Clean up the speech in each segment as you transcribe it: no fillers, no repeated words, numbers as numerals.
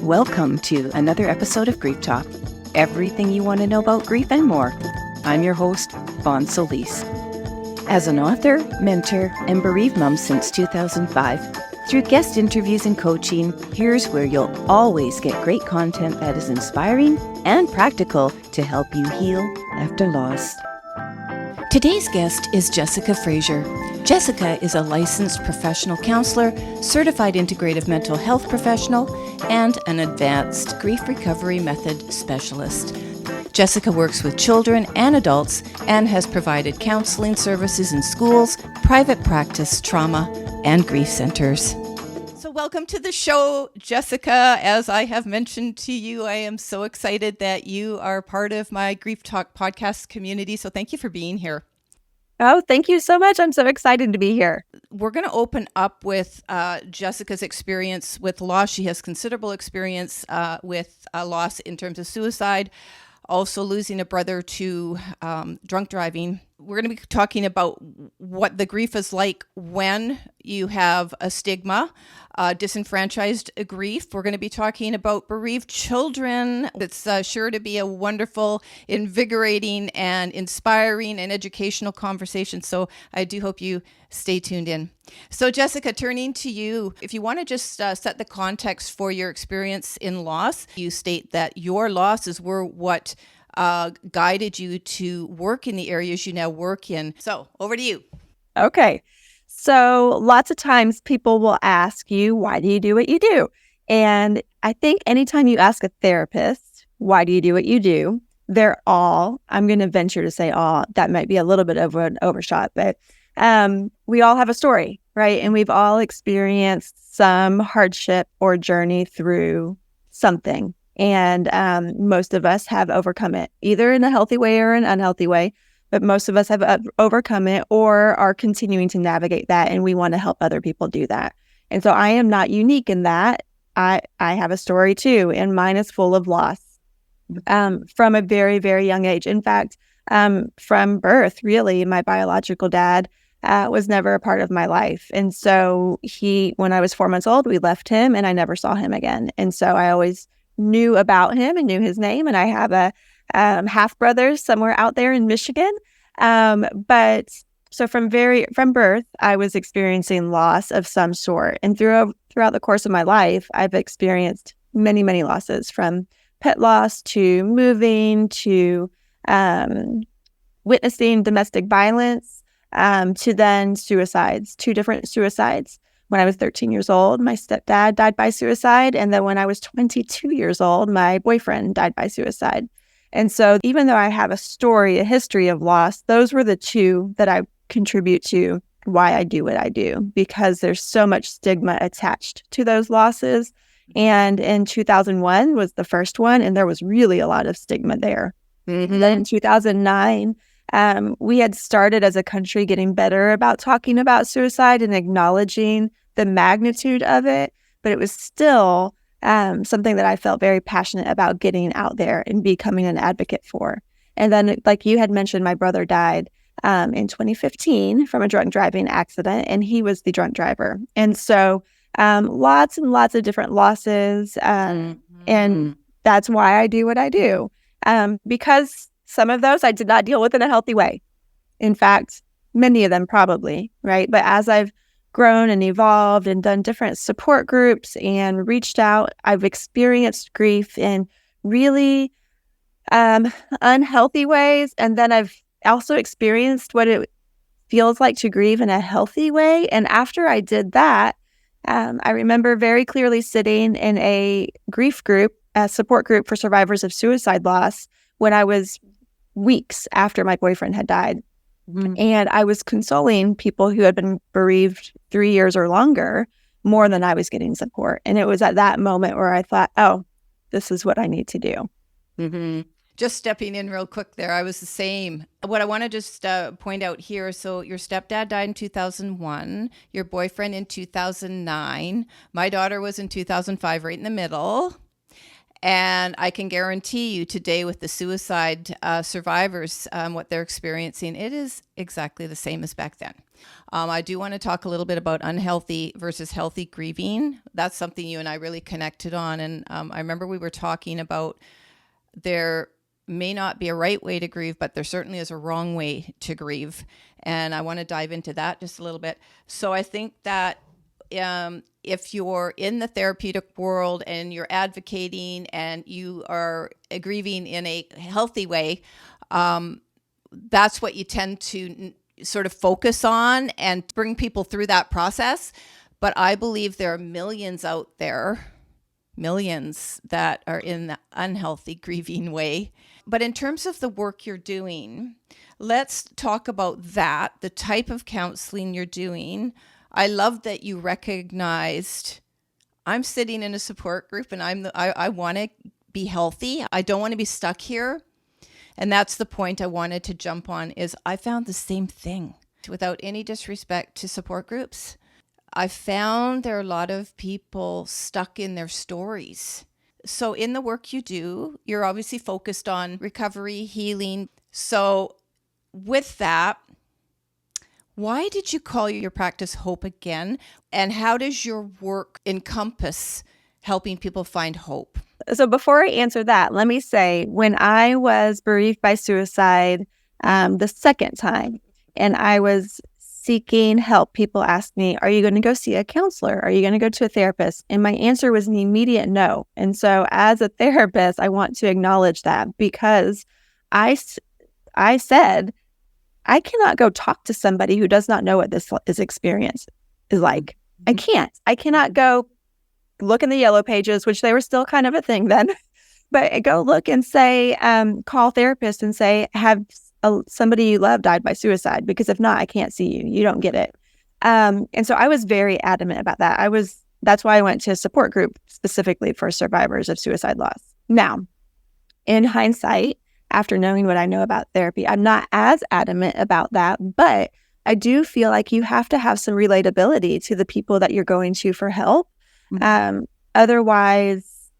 Welcome to another episode of Grief Talk. Everything you want to know about grief and more. I'm your host, Fawn Solis. As an author, mentor, and bereaved mom since 2005, through guest interviews and coaching, here's where you'll always get great content that is inspiring and practical to help you heal after loss. Today's guest is Jessica Frasier. Jessica is a licensed professional counselor, certified integrative mental health professional, and an advanced grief recovery method specialist. Jessica works with children and adults and has provided counseling services in schools, private practice, trauma, and grief centers. So welcome to the show, Jessica. As I have mentioned to you, I am so excited that you are part of my Grief Talk podcast community. So thank you for being here. Oh, thank you so much. I'm so excited to be here. We're going to open up with Jessica's experience with loss. She has considerable experience with loss in terms of suicide, also losing a brother to drunk driving. We're going to be talking about what the grief is like when you have a stigma, disenfranchised grief. We're going to be talking about bereaved children. It's sure to be a wonderful, invigorating, and inspiring and educational conversation. So I do hope you stay tuned in. So Jessica, turning to you, if you want to just set the context for your experience in loss, you state that your losses were what guided you to work in the areas you now work in. So over to you. Okay. So lots of times people will ask you, why do you do what you do? And I think anytime you ask a therapist, why do you do what you do? I'm going to venture to say all, that might be a little bit of an overshot, but we all have a story, right? And we've all experienced some hardship or journey through something. And most of us have overcome it, either in a healthy way or an unhealthy way. But most of us have overcome it or are continuing to navigate that. And we want to help other people do that. And so I am not unique in that. I have a story too. And mine is full of loss from a very, very young age. In fact, from birth, really, my biological dad was never a part of my life. And so when I was 4 months old, we left him and I never saw him again. And so I always knew about him and knew his name. And I have a half brother somewhere out there in Michigan. But so from birth, I was experiencing loss of some sort. And throughout the course of my life, I've experienced many, many losses, from pet loss to moving to witnessing domestic violence to then suicides, 2 different suicides. When I was 13 years old, my stepdad died by suicide. And then when I was 22 years old, my boyfriend died by suicide. And so even though I have a history of loss, those were the 2 that I contribute to why I do what I do, because there's so much stigma attached to those losses. And in 2001 was the first one, and there was really a lot of stigma there. Mm-hmm. And then in 2009, we had started as a country getting better about talking about suicide and acknowledging the magnitude of it, but it was still something that I felt very passionate about getting out there and becoming an advocate for. And then, like you had mentioned, my brother died in 2015 from a drunk driving accident, and he was the drunk driver. And so lots and lots of different losses, and that's why I do what I do, because some of those I did not deal with in a healthy way. In fact, many of them probably, right? But as I've grown and evolved and done different support groups and reached out, I've experienced grief in really unhealthy ways. And then I've also experienced what it feels like to grieve in a healthy way. And after I did that, I remember very clearly sitting in a grief group, a support group for survivors of suicide loss, when I was weeks after my boyfriend had died. Mm-hmm. And I was consoling people who had been bereaved 3 years or longer more than I was getting support. And it was at that moment where I thought, oh, this is what I need to do. Mm-hmm. Just stepping in real quick there, I was the same. What I want to just point out here, so your stepdad died in 2001, your boyfriend in 2009, my daughter was in 2005, right in the middle. And I can guarantee you today with the suicide survivors, what they're experiencing, it is exactly the same as back then. I do want to talk a little bit about unhealthy versus healthy grieving. That's something you and I really connected on. And I remember we were talking about there may not be a right way to grieve, but there certainly is a wrong way to grieve. And I want to dive into that just a little bit. So I think that if you're in the therapeutic world and you're advocating and you are grieving in a healthy way, that's what you tend to sort of focus on and bring people through that process. But I believe there are millions out there, millions that are in the unhealthy grieving way. But in terms of the work you're doing, let's talk about that, the type of counseling you're doing. I love that you recognized I'm sitting in a support group and I want to be healthy. I don't want to be stuck here. And that's the point I wanted to jump on is I found the same thing without any disrespect to support groups. I found there are a lot of people stuck in their stories. So in the work you do, you're obviously focused on recovery, healing. So with that, why did you call your practice Hope Again? And how does your work encompass helping people find hope? So before I answer that, let me say, when I was bereaved by suicide the second time, and I was seeking help, people asked me, are you going to go see a counselor? Are you going to go to a therapist? And my answer was an immediate no. And so as a therapist, I want to acknowledge that because I said, I cannot go talk to somebody who does not know what this experience is like. I can't. I cannot go look in the yellow pages, which they were still kind of a thing then, but go look and say, call therapists and say, have somebody you love died by suicide? Because if not, I can't see you. You don't get it. And so I was very adamant about that. That's why I went to a support group specifically for survivors of suicide loss. Now, in hindsight, after knowing what I know about therapy, I'm not as adamant about that, but I do feel like you have to have some relatability to the people that you're going to for help. Otherwise,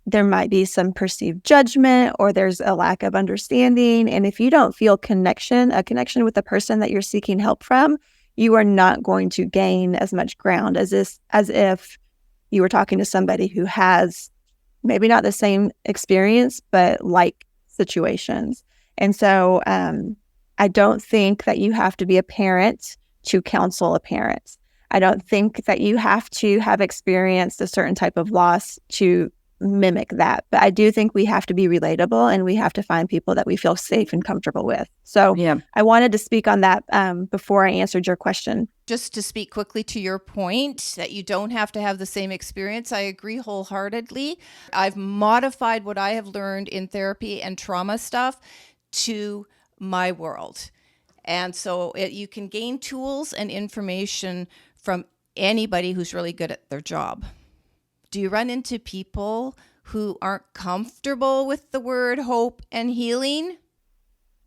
there might be some perceived judgment or there's a lack of understanding. And if you don't feel a connection with the person that you're seeking help from, you are not going to gain as much ground as if you were talking to somebody who has maybe not the same experience, but like situations. And so I don't think that you have to be a parent to counsel a parent. I don't think that you have to have experienced a certain type of loss to mimic that. But I do think we have to be relatable and we have to find people that we feel safe and comfortable with. So I wanted to speak on that before I answered your question. Just to speak quickly to your point that you don't have to have the same experience, I agree wholeheartedly. I've modified what I have learned in therapy and trauma stuff to my world. And so you can gain tools and information from anybody who's really good at their job. Do you run into people who aren't comfortable with the word hope and healing?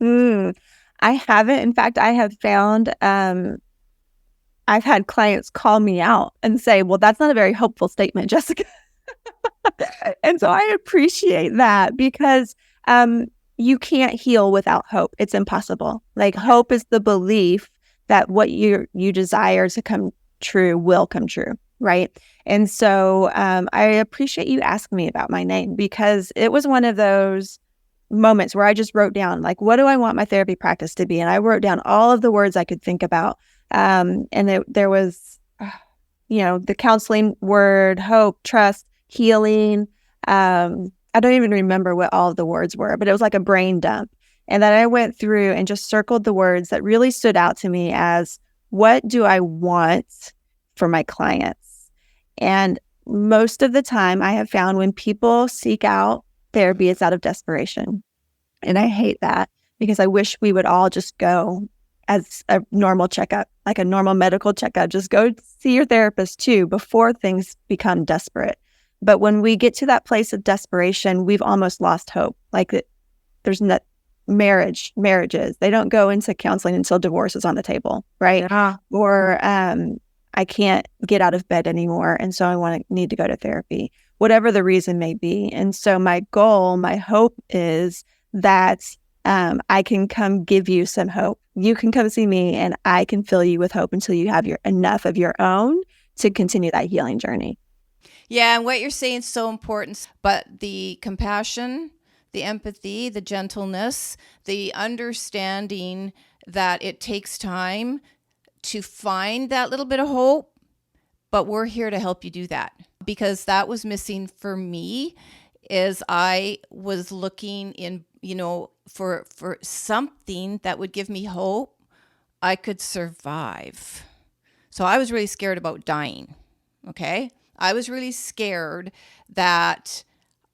I haven't. In fact, I have found I've had clients call me out and say, well, that's not a very hopeful statement, Jessica. And so I appreciate that because you can't heal without hope. It's impossible. Like hope is the belief that what you desire to come true will come true, right? And so I appreciate you asking me about my name because it was one of those moments where I just wrote down, like, what do I want my therapy practice to be? And I wrote down all of the words I could think about. And there was, the counseling word, hope, trust, healing. I don't even remember what all of the words were, but it was like a brain dump. And then I went through and just circled the words that really stood out to me as, what do I want for my clients? And most of the time I have found when people seek out therapy, it's out of desperation. And I hate that because I wish we would all just go as a normal checkup, like a normal medical checkup. Just go see your therapist too before things become desperate. But when we get to that place of desperation, we've almost lost hope. Like there's no marriages. They don't go into counseling until divorce is on the table, right? Yeah. Or I can't get out of bed anymore, and so need to go to therapy. whatever the reason may be. And so my goal, my hope is that I can come give you some hope. You can come see me and I can fill you with hope until you have enough of your own to continue that healing journey. Yeah, and what you're saying is so important, but the compassion, the empathy, the gentleness, the understanding that it takes time to find that little bit of hope, but we're here to help you do that, because that was missing for me. Is I was looking in, for something that would give me hope I could survive. So I was really scared about dying. Okay. I was really scared that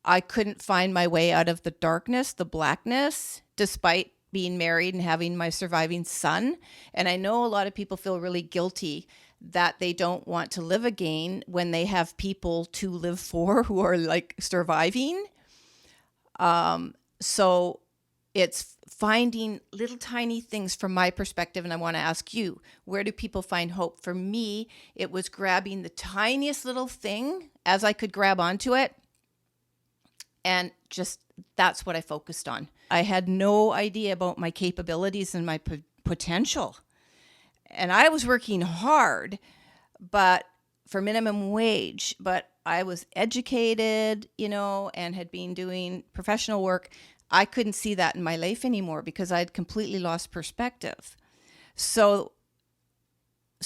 I couldn't find my way out of the darkness, the blackness, despite being married and having my surviving son. And I know a lot of people feel really guilty that they don't want to live again when they have people to live for who are like surviving. So it's finding little tiny things from my perspective. And I want to ask you, where do people find hope? For me, it was grabbing the tiniest little thing as I could grab onto it. And just that's what I focused on. I had no idea about my capabilities and my potential. And I was working hard, but for minimum wage, but I was educated, and had been doing professional work. I couldn't see that in my life anymore because I'd completely lost perspective. So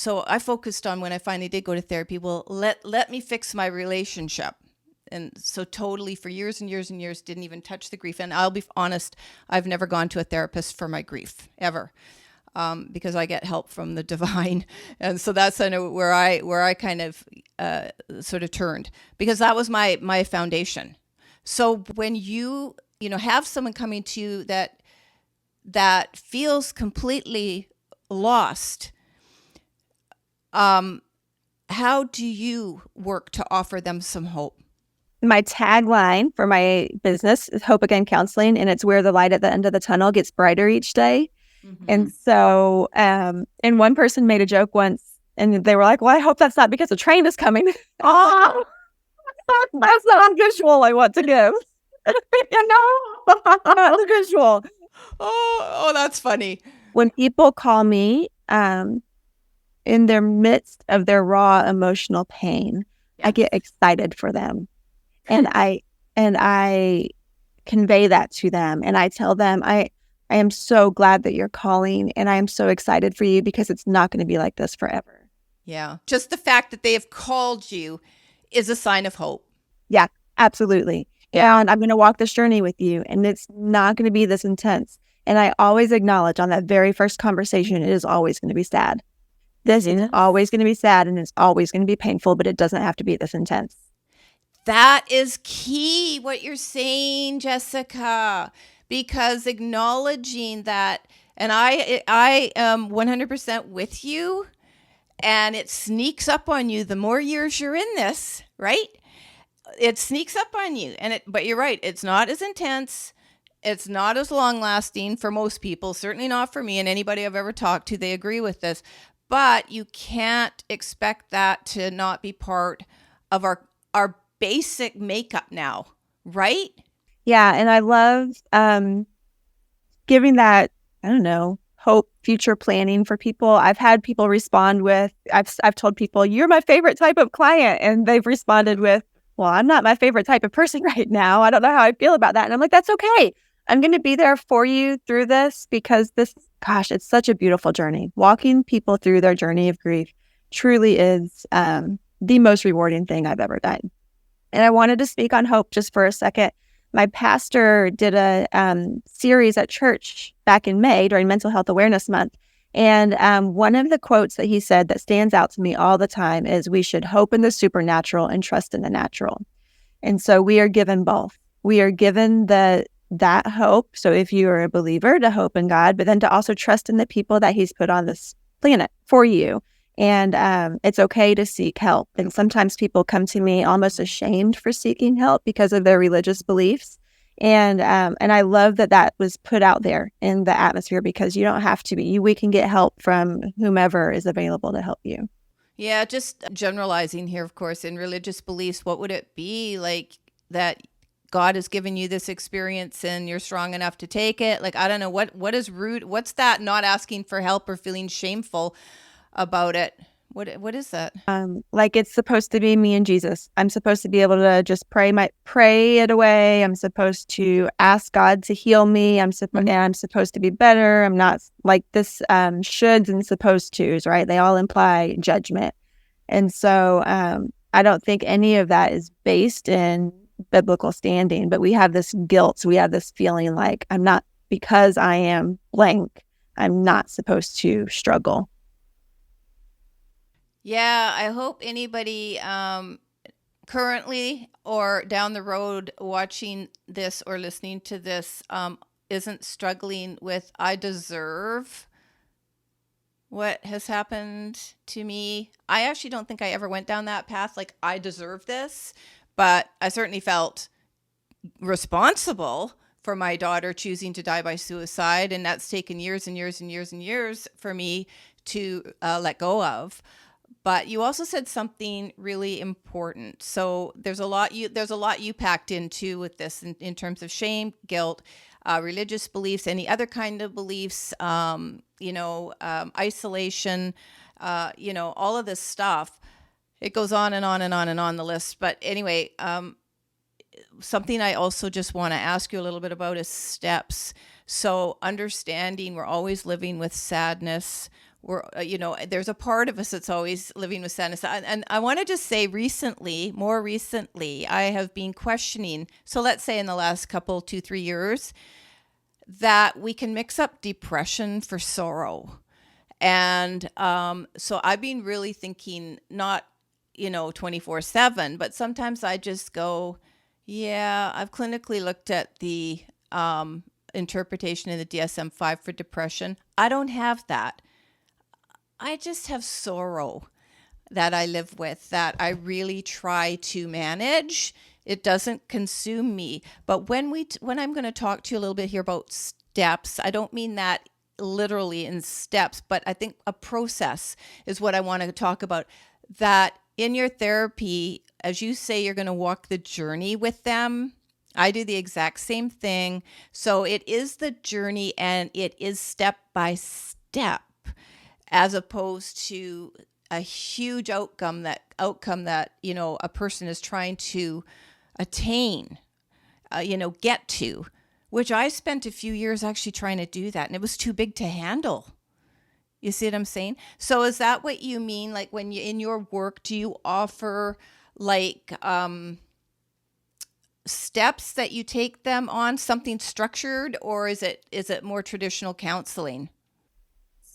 I focused on, when I finally did go to therapy, well, let me fix my relationship. And so totally for years and years and years, didn't even touch the grief. And I'll be honest, I've never gone to a therapist for my grief, ever. Because I get help from the divine. And so that's where I kind of sort of turned, because that was my foundation. So when you have someone coming to you that feels completely lost, how do you work to offer them some hope? My tagline for my business is Hope Again Counseling, and it's where the light at the end of the tunnel gets brighter each day. Mm-hmm. And so, and one person made a joke once, and they were like, well, I hope that's not because a train is coming. Oh, that's not a visual I want to give. The visual. Oh, that's funny. When people call me in their midst of their raw emotional pain, yes, I get excited for them. And I convey that to them, and I tell them, I am so glad that you're calling, and I am so excited for you because it's not going to be like this forever. Yeah. Just the fact that they have called you is a sign of hope. Yeah, absolutely. Yeah. And I'm going to walk this journey with you, and it's not going to be this intense. And I always acknowledge on that very first conversation, it is always going to be sad. This is always going to be sad, and it's always going to be painful, but it doesn't have to be this intense. That is key, what you're saying, Jessica, because acknowledging that, and I am 100% with you, and it sneaks up on you the more years you're in this, right? It sneaks up on you, but you're right, it's not as intense, it's not as long lasting for most people, certainly not for me, and anybody I've ever talked to, they agree with this, but you can't expect that to not be part of our basic makeup now, right? Yeah, and I love giving that, hope, future planning for people. I've had people respond with, I've told people, you're my favorite type of client, and they've responded with, well, I'm not my favorite type of person right now. I don't know how I feel about that. And I'm like, that's okay. I'm going to be there for you through this, because it's such a beautiful journey. Walking people through their journey of grief truly is the most rewarding thing I've ever done. And I wanted to speak on hope just for a second. My pastor did a series at church back in May during Mental Health Awareness Month. And one of the quotes that he said that stands out to me all the time is, we should hope in the supernatural and trust in the natural. And so we are given both. We are given that hope. So if you are a believer, to hope in God, but then to also trust in the people that he's put on this planet for you. And it's okay to seek help. And sometimes people come to me almost ashamed for seeking help because of their religious beliefs. And I love that was put out there in the atmosphere, because you don't have to be. We can get help from whomever is available to help you. Yeah, just generalizing here, of course, in religious beliefs, what would it be like that God has given you this experience and you're strong enough to take it? Like, I don't know, what is rude? What's that not asking for help or feeling shameful about it? What is that? Like it's supposed to be me and Jesus. I'm supposed to be able to just pray it away. I'm supposed to ask God to heal me. And I'm supposed to be better. I'm not like this shoulds and supposed tos, right? They all imply judgment. And so I don't think any of that is based in biblical standing, but we have this guilt. We have this feeling like I'm not, because I am blank, I'm not supposed to struggle. Yeah, I hope anybody currently or down the road watching this or listening to this isn't struggling with, I deserve what has happened to me. I actually don't think I ever went down that path, like I deserve this, but I certainly felt responsible for my daughter choosing to die by suicide, and that's taken years and years and years and years for me to let go of. But you also said something really important. So there's a lot you packed into with this in terms of shame, guilt, religious beliefs, any other kind of beliefs, isolation, all of this stuff. It goes on and on and on and on the list. But anyway, something I also just want to ask you a little bit about is steps. So understanding we're always living with sadness. There's a part of us that's always living with sadness. And I want to just say more recently, I have been questioning. So let's say in the last 2-3 years, that we can mix up depression for sorrow. And so I've been really thinking, not, 24/7, but sometimes I just go, yeah, I've clinically looked at the interpretation in the DSM-5 for depression. I don't have that. I just have sorrow that I live with that I really try to manage. It doesn't consume me. But when I'm going to talk to you a little bit here about steps, I don't mean that literally in steps, but I think a process is what I want to talk about. That in your therapy, as you say, you're going to walk the journey with them. I do the exact same thing. So it is the journey and it is step by step, as opposed to a huge outcome that a person is trying to attain, get to, which I spent a few years actually trying to do that, and it was too big to handle. You see what I'm saying? So is that what you mean? Like when you in your work, do you offer like steps that you take them on, something structured, or is it more traditional counseling?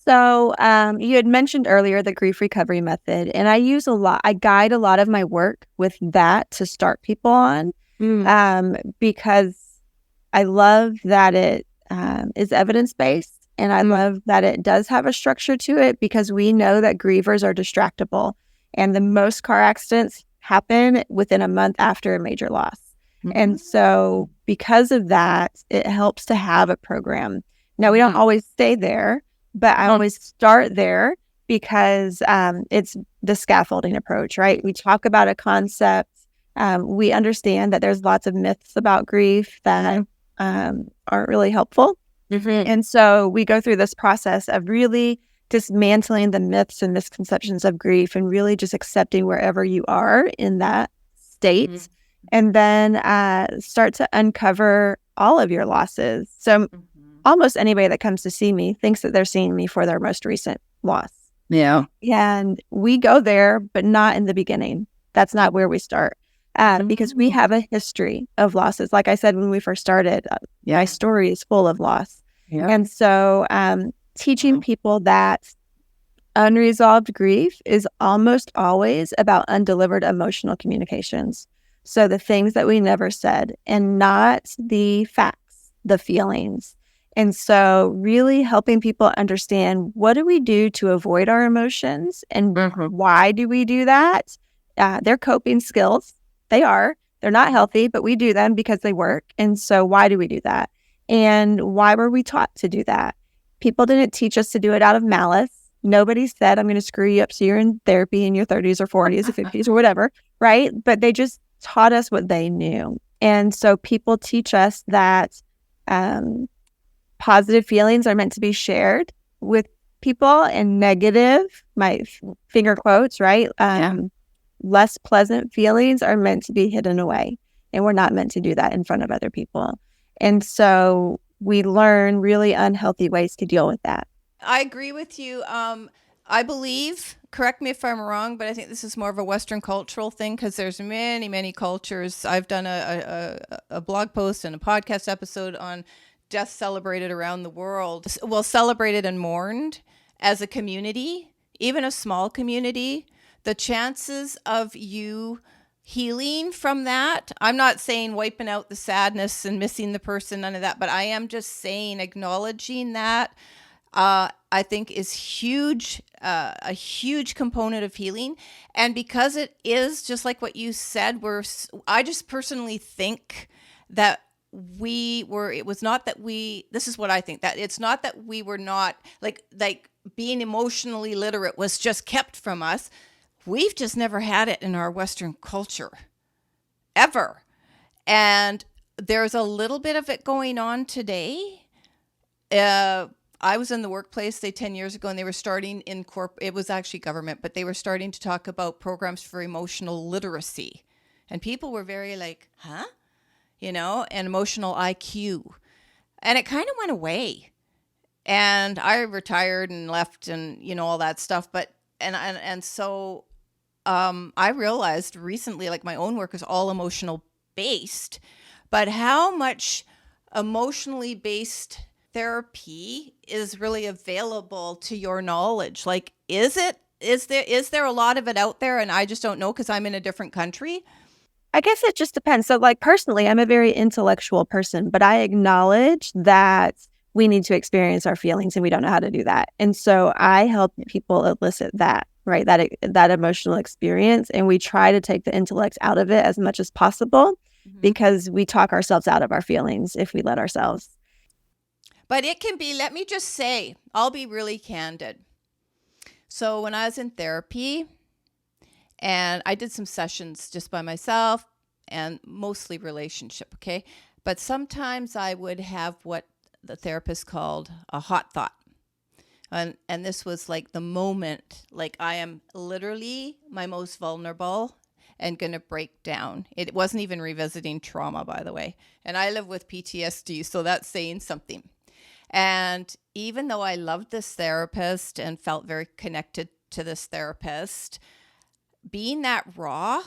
So you had mentioned earlier the grief recovery method, and I guide a lot of my work with that to start people on, because I love that it is evidence-based, and I love that it does have a structure to it, because we know that grievers are distractible, and the most car accidents happen within a month after a major loss. And so because of that, it helps to have a program. Now, we don't always stay there, but I always start there because it's the scaffolding approach, right? We talk about a concept. We understand that there's lots of myths about grief that aren't really helpful. And so we go through this process of really dismantling the myths and misconceptions of grief and really just accepting wherever you are in that state, and then start to uncover all of your losses. So almost anybody that comes to see me thinks that they're seeing me for their most recent loss. Yeah. And we go there, but not in the beginning. That's not where we start, because we have a history of losses. Like I said, when we first started, my story is full of loss. Yeah. And so teaching people that unresolved grief is almost always about undelivered emotional communications. So the things that we never said, and not the facts, the feelings. And so really helping people understand, what do we do to avoid our emotions, and why do we do that? They're coping skills. They're not healthy, but we do them because they work. And so why do we do that? And why were we taught to do that? People didn't teach us to do it out of malice. Nobody said, I'm going to screw you up so you're in therapy in your 30s or 40s or 50s or whatever, right? But they just taught us what they knew. And so people teach us that positive feelings are meant to be shared with people, and negative, my finger quotes, right? Less pleasant feelings are meant to be hidden away. And we're not meant to do that in front of other people. And so we learn really unhealthy ways to deal with that. I agree with you. I believe, correct me if I'm wrong, but I think this is more of a Western cultural thing, because there's many, many cultures. I've done a blog post and a podcast episode on death celebrated around the world. Well, celebrated and mourned as a community, even a small community. The chances of you healing from that, I'm not saying wiping out the sadness and missing the person, none of that, but I am just saying acknowledging that, I think is huge, a huge component of healing. And because it is just like what you said, I just personally think that it was not that this is what I think, that it's not that we were not like being emotionally literate was just kept from us. We've just never had it in our Western culture, ever. And there's a little bit of it going on today. I was in the workplace, 10 years ago, and they were starting in it was actually government, but they were starting to talk about programs for emotional literacy. And people were very like, huh? And emotional IQ. And it kind of went away. And I retired and left and, all that stuff. But, and so I realized recently, like my own work is all emotional based, but how much emotionally based therapy is really available to your knowledge? Like, is there a lot of it out there and I just don't know because I'm in a different country? I guess it just depends. So like personally, I'm a very intellectual person, but I acknowledge that we need to experience our feelings and we don't know how to do that. And so I help people elicit that, right? That emotional experience. And we try to take the intellect out of it as much as possible, because we talk ourselves out of our feelings if we let ourselves. But it can be, let me just say, I'll be really candid. So when I was in therapy, and I did some sessions just by myself and mostly relationship, okay? But sometimes I would have what the therapist called a hot thought. And this was like the moment, like I am literally my most vulnerable and going to break down. It wasn't even revisiting trauma, by the way. And I live with PTSD, so that's saying something. And even though I loved this therapist and felt very connected to this therapist, being that raw,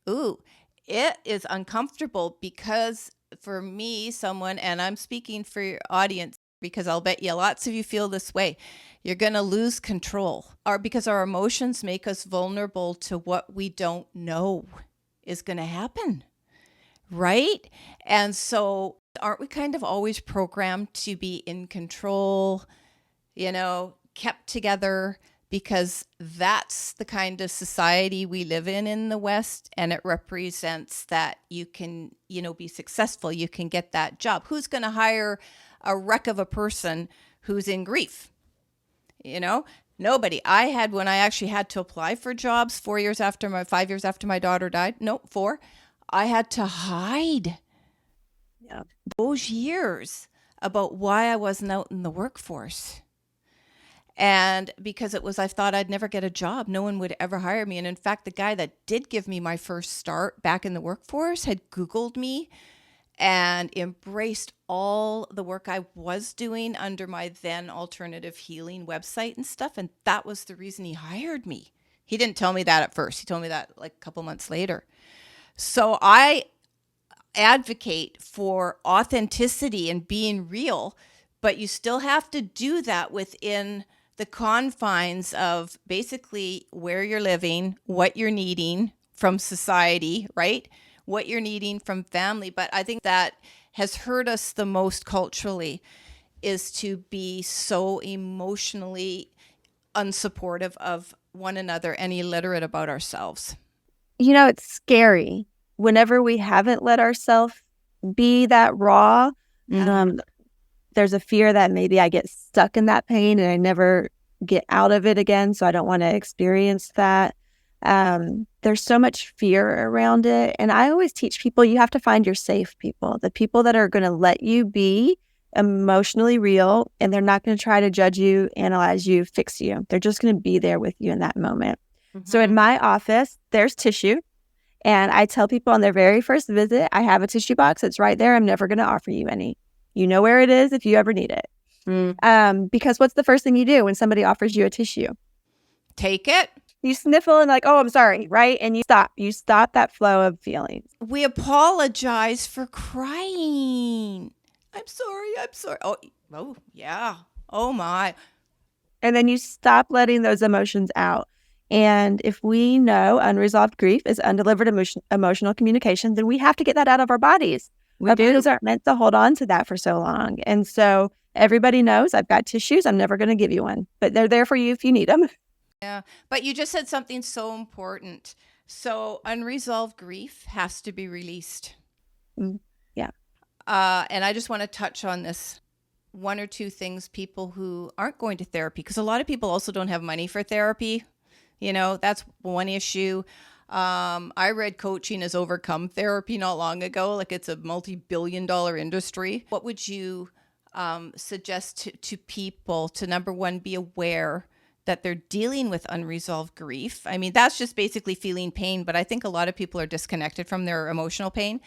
it is uncomfortable, because for me, and I'm speaking for your audience, because I'll bet you lots of you feel this way, you're going to lose control, because our emotions make us vulnerable to what we don't know is going to happen, right? And so aren't we kind of always programmed to be in control, kept together, because that's the kind of society we live in the West, and it represents that you can, be successful, you can get that job. Who's going to hire a wreck of a person who's in grief? Nobody. When I actually had to apply for jobs 5 years after my daughter died, 4, I had to hide those years about why I wasn't out in the workforce. And because I thought I'd never get a job. No one would ever hire me. And in fact, the guy that did give me my first start back in the workforce had Googled me and embraced all the work I was doing under my then alternative healing website and stuff. And that was the reason he hired me. He didn't tell me that at first. He told me that like a couple months later. So I advocate for authenticity and being real, but you still have to do that within the confines of basically where you're living, what you're needing from society, right? What you're needing from family. But I think that has hurt us the most culturally, is to be so emotionally unsupportive of one another and illiterate about ourselves. It's scary. Whenever we haven't let ourselves be that raw, there's a fear that maybe I get stuck in that pain and I never get out of it again. So I don't want to experience that. There's so much fear around it. And I always teach people, you have to find your safe people, the people that are going to let you be emotionally real, and they're not going to try to judge you, analyze you, fix you. They're just going to be there with you in that moment. So in my office, there's tissue. And I tell people on their very first visit, I have a tissue box. It's right there. I'm never going to offer you any. You know where it is if you ever need it. Because what's the first thing you do when somebody offers you a tissue? Take it. You sniffle and like, oh, I'm sorry, right? And you stop. You stop that flow of feelings. We apologize for crying. I'm sorry. Oh, yeah. Oh, my. And then you stop letting those emotions out. And if we know unresolved grief is undelivered emotional communication, then we have to get that out of our bodies. Our bodies aren't meant to hold on to that for so long. And so everybody knows I've got tissues. I'm never going to give you one, but they're there for you if you need them. Yeah. But you just said something so important. So unresolved grief has to be released. Yeah. And I just want to touch on this. One or two things, people who aren't going to therapy, because a lot of people also don't have money for therapy. You know, that's one issue. I read coaching has overcome therapy not long ago. Like, it's a multi-billion-dollar industry. What would you suggest to people to, number one, be aware that they're dealing with unresolved grief? I mean, that's just basically feeling pain, but I think a lot of people are disconnected from their emotional pain.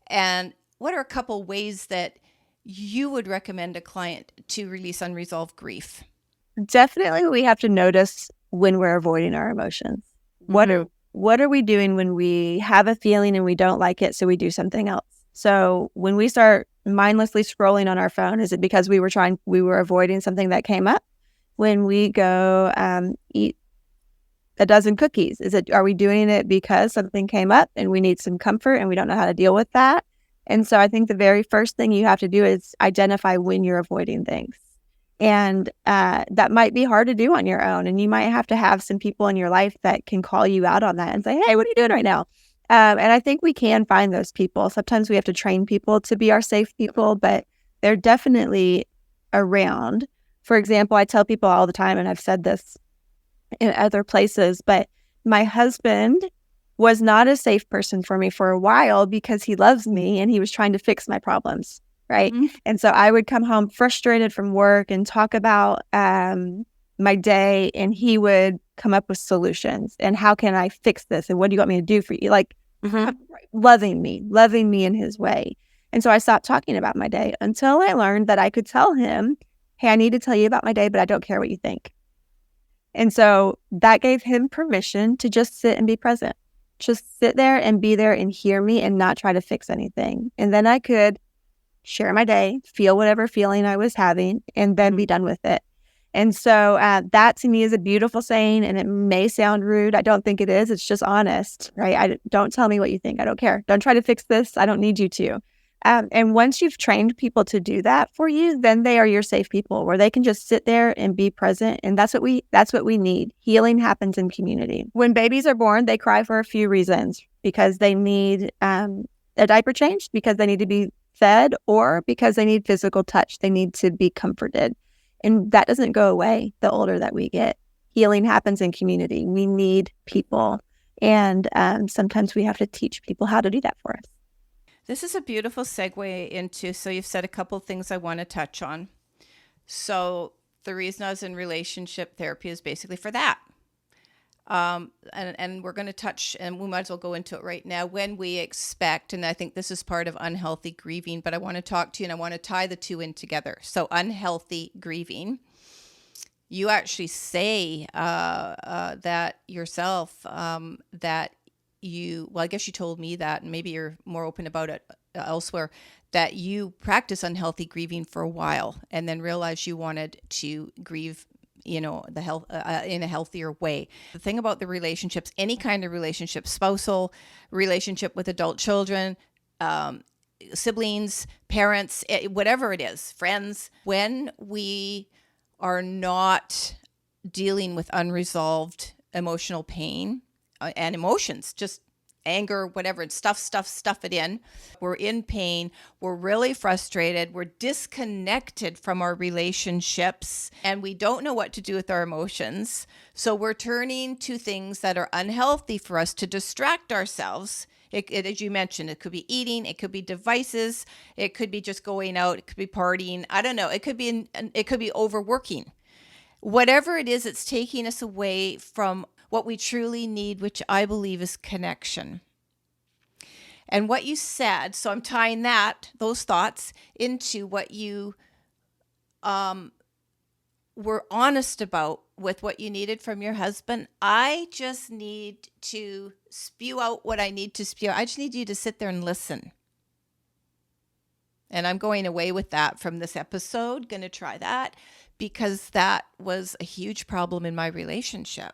And what are a couple ways that you would recommend a client to release unresolved grief? Definitely, we have to notice when we're avoiding our emotions. What are we doing when we have a feeling and we don't like it, so we do something else? So when we start mindlessly scrolling on our phone, is it because we were avoiding something that came up? When we go eat a dozen cookies, are we doing it because something came up and we need some comfort and we don't know how to deal with that? And so I think the very first thing you have to do is identify when you're avoiding things. And that might be hard to do on your own. And you might have to have some people in your life that can call you out on that and say, hey, what are you doing right now? And I think we can find those people. Sometimes we have to train people to be our safe people, but they're definitely around. For example, I tell people all the time, and I've said this in other places, but my husband was not a safe person for me for a while because he loves me and he was trying to fix my problems, right? And so I would come home frustrated from work and talk about my day, and he would come up with solutions. And how can I fix this? And what do you want me to do for you? Like, loving me in his way. And so I stopped talking about my day until I learned that I could tell him, hey, I need to tell you about my day, but I don't care what you think. And so that gave him permission to just sit and be present. Just sit there and be there and hear me and not try to fix anything. And then I could share my day, feel whatever feeling I was having, and then be done with it. And so that to me is a beautiful saying, and it may sound rude. I don't think it is. It's just honest, right? Don't tell me what you think. I don't care. Don't try to fix this. I don't need you to. And once you've trained people to do that for you, then they are your safe people, where they can just sit there and be present. And that's what we need. Healing happens in community. When babies are born, they cry for a few reasons, because they need a diaper change, because they need to be fed, or because they need physical touch. They need to be comforted. And that doesn't go away the older that we get. Healing happens in community. We need people. And sometimes we have to teach people how to do that for us. This is a beautiful segue into, so you've said a couple of things I want to touch on. So the reason I was in relationship therapy is basically for that. And we're going to touch, and we might as well go into it right now, when we expect, and I think this is part of unhealthy grieving, but I want to talk to you and I want to tie the two in together. So unhealthy grieving, you actually say that yourself, that I guess you told me that, and maybe you're more open about it elsewhere, that you practice unhealthy grieving for a while and then realized you wanted to grieve, the health in a healthier way. The thing about the relationships, any kind of relationship, spousal relationship with adult children, siblings, parents, whatever it is, friends, when we are not dealing with unresolved emotional pain and emotions, just anger, whatever, and stuff it in. We're in pain. We're really frustrated. We're disconnected from our relationships, and we don't know what to do with our emotions. So we're turning to things that are unhealthy for us to distract ourselves. As you mentioned, it could be eating, it could be devices, it could be just going out, it could be partying. I don't know. It could be overworking. Whatever it is, it's taking us away from what we truly need, which I believe is connection. And what you said, so I'm tying those thoughts into what you were honest about with what you needed from your husband. I just need to spew out what I need to spew out. I just need you to sit there and listen. And I'm going away with that from this episode, going to try that, because that was a huge problem in my relationship.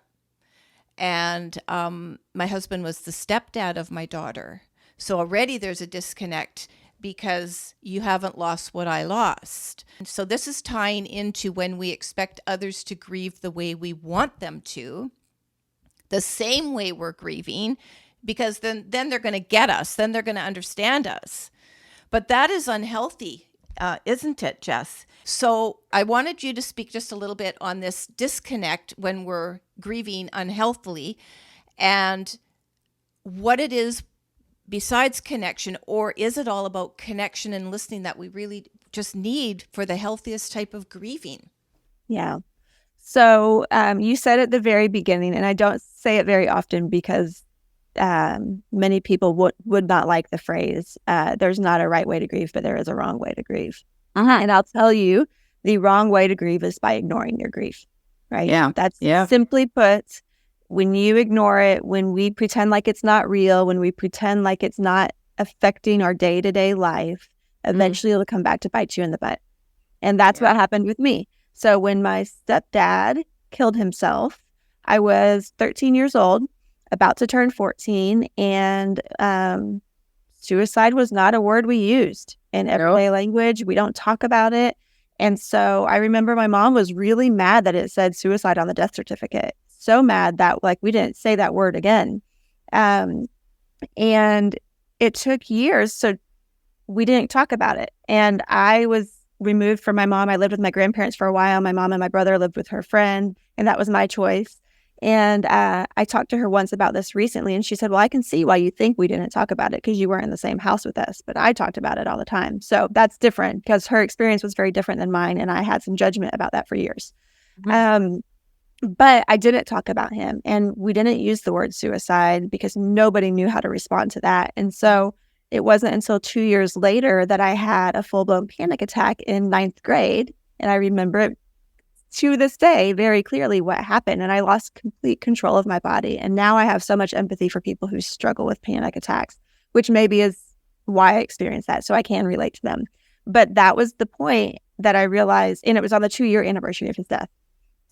And my husband was the stepdad of my daughter. So already there's a disconnect because you haven't lost what I lost. And so this is tying into when we expect others to grieve the way we want them to, the same way we're grieving, because then they're going to get us. Then they're going to understand us. But that is unhealthy, isn't it, Jess? So I wanted you to speak just a little bit on this disconnect when we're grieving unhealthily and what it is besides connection, or is it all about connection and listening that we really just need for the healthiest type of grieving? Yeah. So you said at the very beginning, and I don't say it very often because many people would not like the phrase, there's not a right way to grieve, but there is a wrong way to grieve. And I'll tell you, the wrong way to grieve is by ignoring your grief, right? Yeah. That's simply put, when you ignore it, when we pretend like it's not real, when we pretend like it's not affecting our day-to-day life, eventually it'll come back to bite you in the butt. And that's what happened with me. So when my stepdad killed himself, I was 13 years old, about to turn 14, and suicide was not a word we used in everyday language. We don't talk about it. And so I remember my mom was really mad that it said suicide on the death certificate. So mad that we didn't say that word again. And it took years, so we didn't talk about it. And I was removed from my mom. I lived with my grandparents for a while. My mom and my brother lived with her friend, and that was my choice. And I talked to her once about this recently, and she said, well, I can see why you think we didn't talk about it because you weren't in the same house with us, but I talked about it all the time. So that's different because her experience was very different than mine, and I had some judgment about that for years. But I didn't talk about him, and we didn't use the word suicide because nobody knew how to respond to that. And so it wasn't until 2 years later that I had a full-blown panic attack in 9th grade, and I remember it to this day very clearly what happened, and I lost complete control of my body. And now I have so much empathy for people who struggle with panic attacks, which maybe is why I experienced that, so I can relate to them. But that was the point that I realized, and it was on the 2-year anniversary of his death.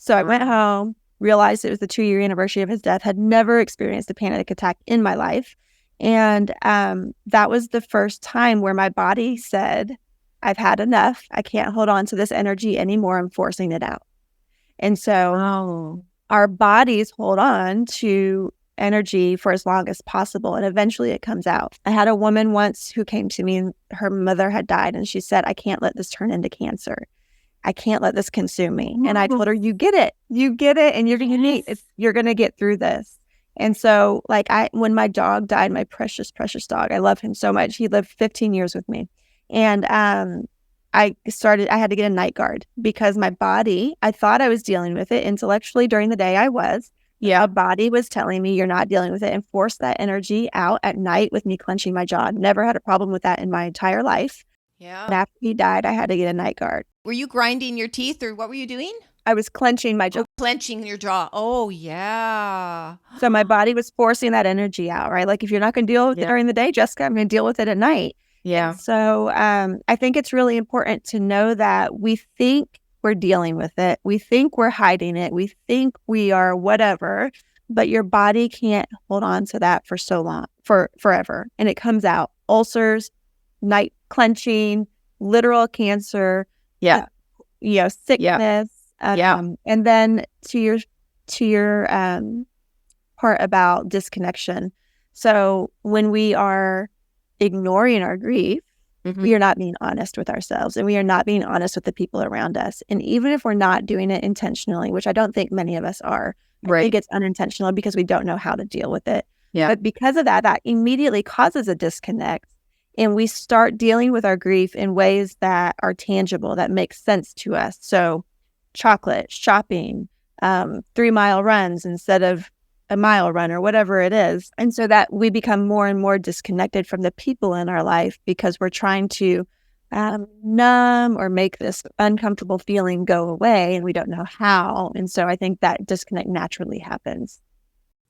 So I went home, realized it was the 2-year anniversary of his death, had never experienced a panic attack in my life. And that was the first time where my body said, I've had enough. I can't hold on to this energy anymore. I'm forcing it out. And so our bodies hold on to energy for as long as possible, and eventually it comes out. I had a woman once who came to me, and her mother had died, and she said, I can't let this turn into cancer. I can't let this consume me. And I told her, you get it, and you're going to get through this. And so when my dog died, my precious, precious dog, I love him so much. He lived 15 years with me. And I had to get a night guard because my body, I thought I was dealing with it intellectually during the day. I was. Yeah. My body was telling me you're not dealing with it, and forced that energy out at night with me clenching my jaw. Never had a problem with that in my entire life. Yeah. And after he died, I had to get a night guard. Were you grinding your teeth, or what were you doing? I was clenching my jaw. Clenching your jaw. Oh, yeah. So my body was forcing that energy out, right? Like, if you're not going to deal with it during the day, Jessica, I'm going to deal with it at night. Yeah. And so I think it's really important to know that we think we're dealing with it. We think we're hiding it. We think we are whatever, but your body can't hold on to that for so long, forever. And it comes out. Ulcers, night clenching, literal cancer. Yeah. Sickness. And then to your part about disconnection. So when we are ignoring our grief, Mhm. we are not being honest with ourselves, and we are not being honest with the people around us. And even if we're not doing it intentionally, which I don't think many of us are, I Right. think it's unintentional because we don't know how to deal with it. Yeah. But because of that, that immediately causes a disconnect. And we start dealing with our grief in ways that are tangible, that make sense to us. So chocolate, shopping, 3-mile runs instead of a mile run or whatever it is. And so that we become more and more disconnected from the people in our life because we're trying to numb or make this uncomfortable feeling go away, and we don't know how. And so I think that disconnect naturally happens.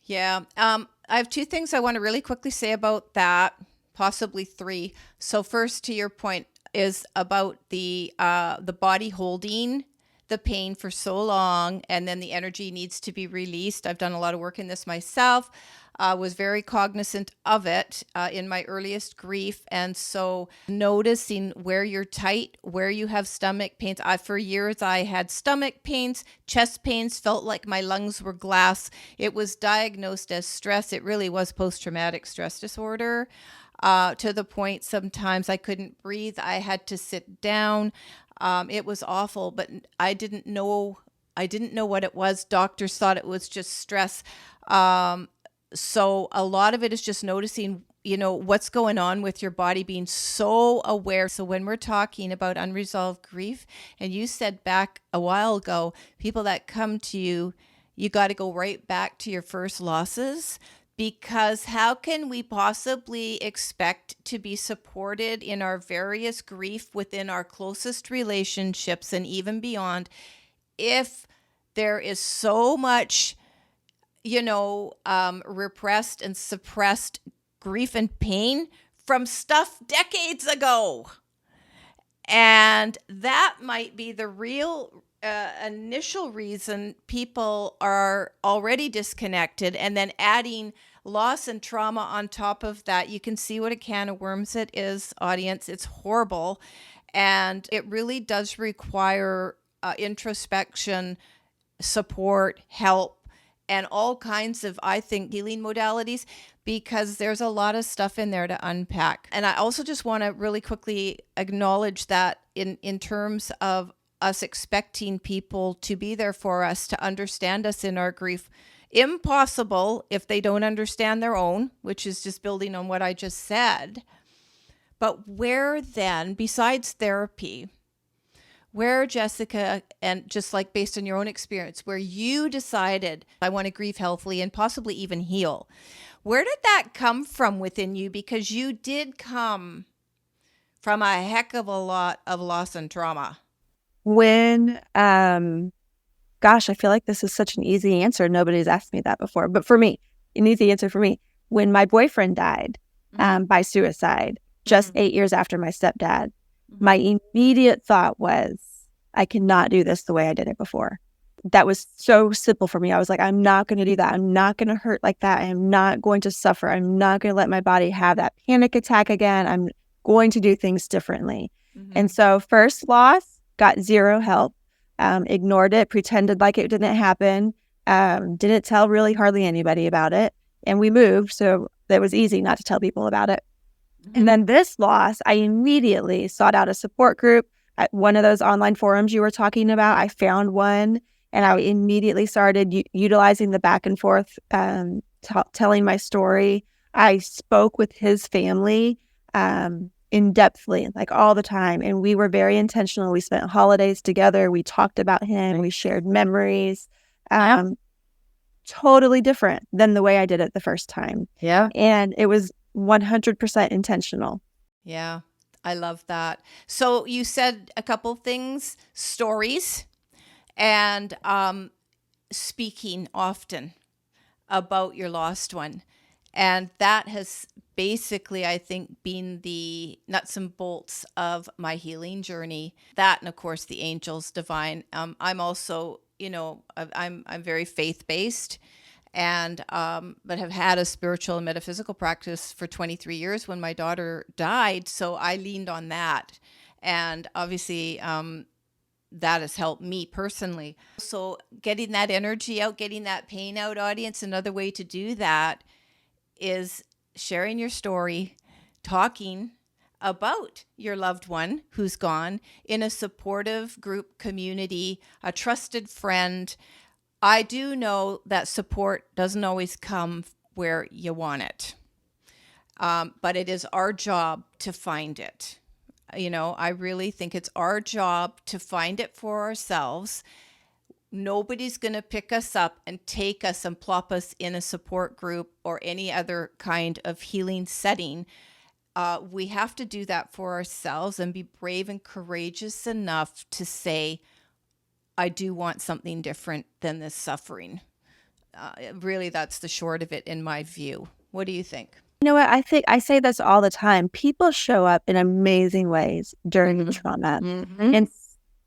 Yeah. I have two things I want to really quickly say about that, possibly three. So first, to your point, is about the body holding the pain for so long, and then the energy needs to be released. I've done a lot of work in this myself. Was very cognizant of it in my earliest grief. And so noticing where you're tight, where you have stomach pains. For years, I had stomach pains, chest pains, felt like my lungs were glass. It was diagnosed as stress. It really was post-traumatic stress disorder. To the point sometimes I couldn't breathe. I had to sit down. It was awful, but I didn't know what it was. Doctors thought it was just stress. So a lot of it is just noticing, what's going on with your body, being so aware. So when we're talking about unresolved grief, and you said back a while ago, people that come to you, you got to go right back to your first losses, because how can we possibly expect to be supported in our various grief within our closest relationships and even beyond if there is so much repressed and suppressed grief and pain from stuff decades ago? And that might be the real initial reason people are already disconnected, and then adding loss and trauma on top of that. You can see what a can of worms it is, audience. It's horrible. And it really does require introspection, support, help, and all kinds of, I think, healing modalities, because there's a lot of stuff in there to unpack. And I also just want to really quickly acknowledge that in terms of us expecting people to be there for us, to understand us in our grief, impossible if they don't understand their own, which is just building on what I just said. But where then, besides therapy, where, Jessica, and just like based on your own experience, where you decided, I want to grieve healthily and possibly even heal, where did that come from within you? Because you did come from a heck of a lot of loss and trauma. When, gosh, I feel like this is such an easy answer. Nobody's asked me that before. But for me, an easy answer for me, when my boyfriend died by suicide, just 8 years after my stepdad, my immediate thought was, I cannot do this the way I did it before. That was so simple for me. I was like, I'm not going to do that. I'm not going to hurt like that. I am not going to suffer. I'm not going to let my body have that panic attack again. I'm going to do things differently. And so first loss, got zero help, ignored it, pretended like it didn't happen, didn't tell really hardly anybody about it. And we moved. So that was easy not to tell people about it. And then this loss, I immediately sought out a support group at one of those online forums you were talking about. I found one, and I immediately started utilizing the back and forth, telling my story. I spoke with his family in-depthly, like all the time, and we were very intentional. We spent holidays together. We talked about him. We shared memories. Totally different than the way I did it the first time. Yeah. And it was 100% intentional. Yeah, I love that. So you said a couple things, stories, and speaking often about your lost one. And that has basically, I think, been the nuts and bolts of my healing journey. That, and of course, the angels, divine. I'm also, I'm very faith-based, and but have had a spiritual and metaphysical practice for 23 years when my daughter died. So I leaned on that, and obviously that has helped me personally. So getting that energy out, getting that pain out, audience, another way to do that is sharing your story, talking about your loved one who's gone in a supportive group community, a trusted friend. I do know that support doesn't always come where you want it, but it is our job to find it. I really think it's our job to find it for ourselves. Nobody's going to pick us up and take us and plop us in a support group or any other kind of healing setting. We have to do that for ourselves and be brave and courageous enough to say, I do want something different than this suffering. Really, that's the short of it in my view. What do you think? You know what? I think I say this all the time. People show up in amazing ways during trauma. And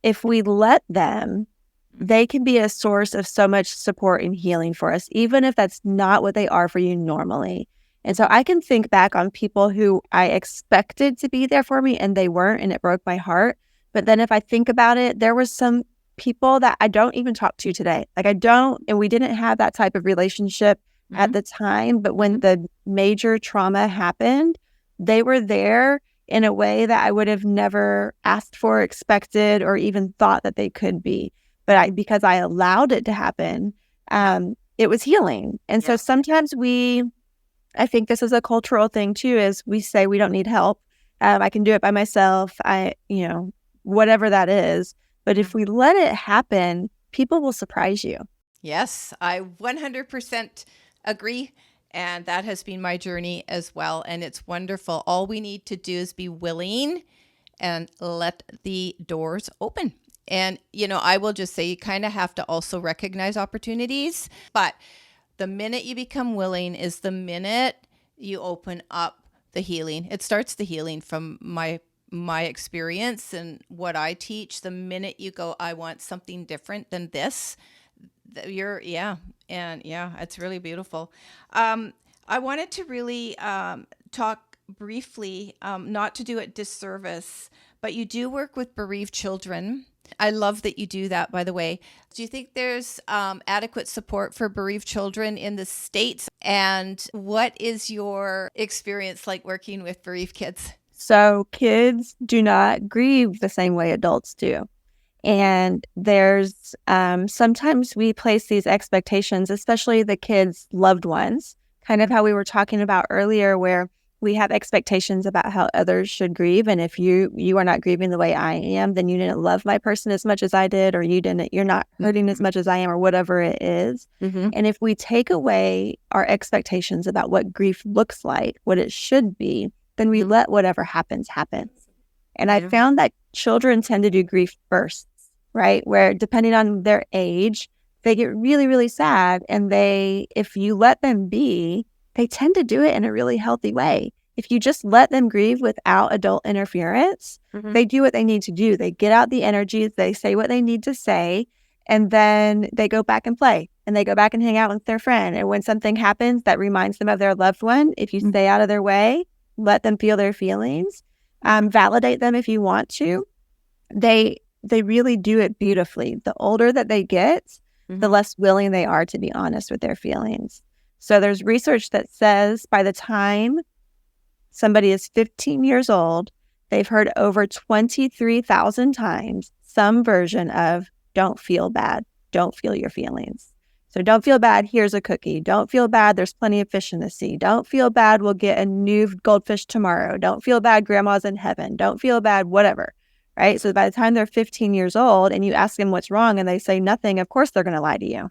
if we let them, they can be a source of so much support and healing for us, even if that's not what they are for you normally. And so I can think back on people who I expected to be there for me and they weren't, and it broke my heart. But then if I think about it, there was some people that I don't even talk to today. Like and we didn't have that type of relationship at the time. But when the major trauma happened, they were there in a way that I would have never asked for, expected, or even thought that they could be. But because I allowed it to happen, it was healing. And so sometimes I think this is a cultural thing too, is we say we don't need help. I can do it by myself. Whatever that is. But if we let it happen, people will surprise you. Yes, I 100% agree. And that has been my journey as well. And it's wonderful. All we need to do is be willing and let the doors open. And, I will just say you kind of have to also recognize opportunities. But the minute you become willing is the minute you open up the healing. It starts the healing from my experience and what I teach. The minute you go, I want something different than this, it's really beautiful. I wanted to really talk briefly, not to do it disservice, but you do work with bereaved children. I love that you do that, by the way. Do you think there's adequate support for bereaved children in the States? And what is your experience like working with bereaved kids? So kids do not grieve the same way adults do. And there's sometimes we place these expectations, especially the kids' loved ones, kind of how we were talking about earlier, where we have expectations about how others should grieve. And if you are not grieving the way I am, then you didn't love my person as much as I did, or you're not hurting as much as I am, or whatever it is. And if we take away our expectations about what grief looks like, what it should be, then we let whatever happens. And I found that children tend to do grief bursts, right? Where depending on their age, they get really, really sad. And if you let them be, they tend to do it in a really healthy way. If you just let them grieve without adult interference, they do what they need to do. They get out the energies, they say what they need to say, and then they go back and play. And they go back and hang out with their friend. And when something happens that reminds them of their loved one, if you stay out of their way, let them feel their feelings, validate them if you want to, they really do it beautifully. The older that they get, the less willing they are to be honest with their feelings. So there's research that says by the time somebody is 15 years old, they've heard over 23,000 times some version of don't feel bad, don't feel your feelings. So don't feel bad, here's a cookie. Don't feel bad, there's plenty of fish in the sea. Don't feel bad, we'll get a new goldfish tomorrow. Don't feel bad, grandma's in heaven. Don't feel bad, whatever, right? So by the time they're 15 years old and you ask them what's wrong and they say nothing, of course they're going to lie to you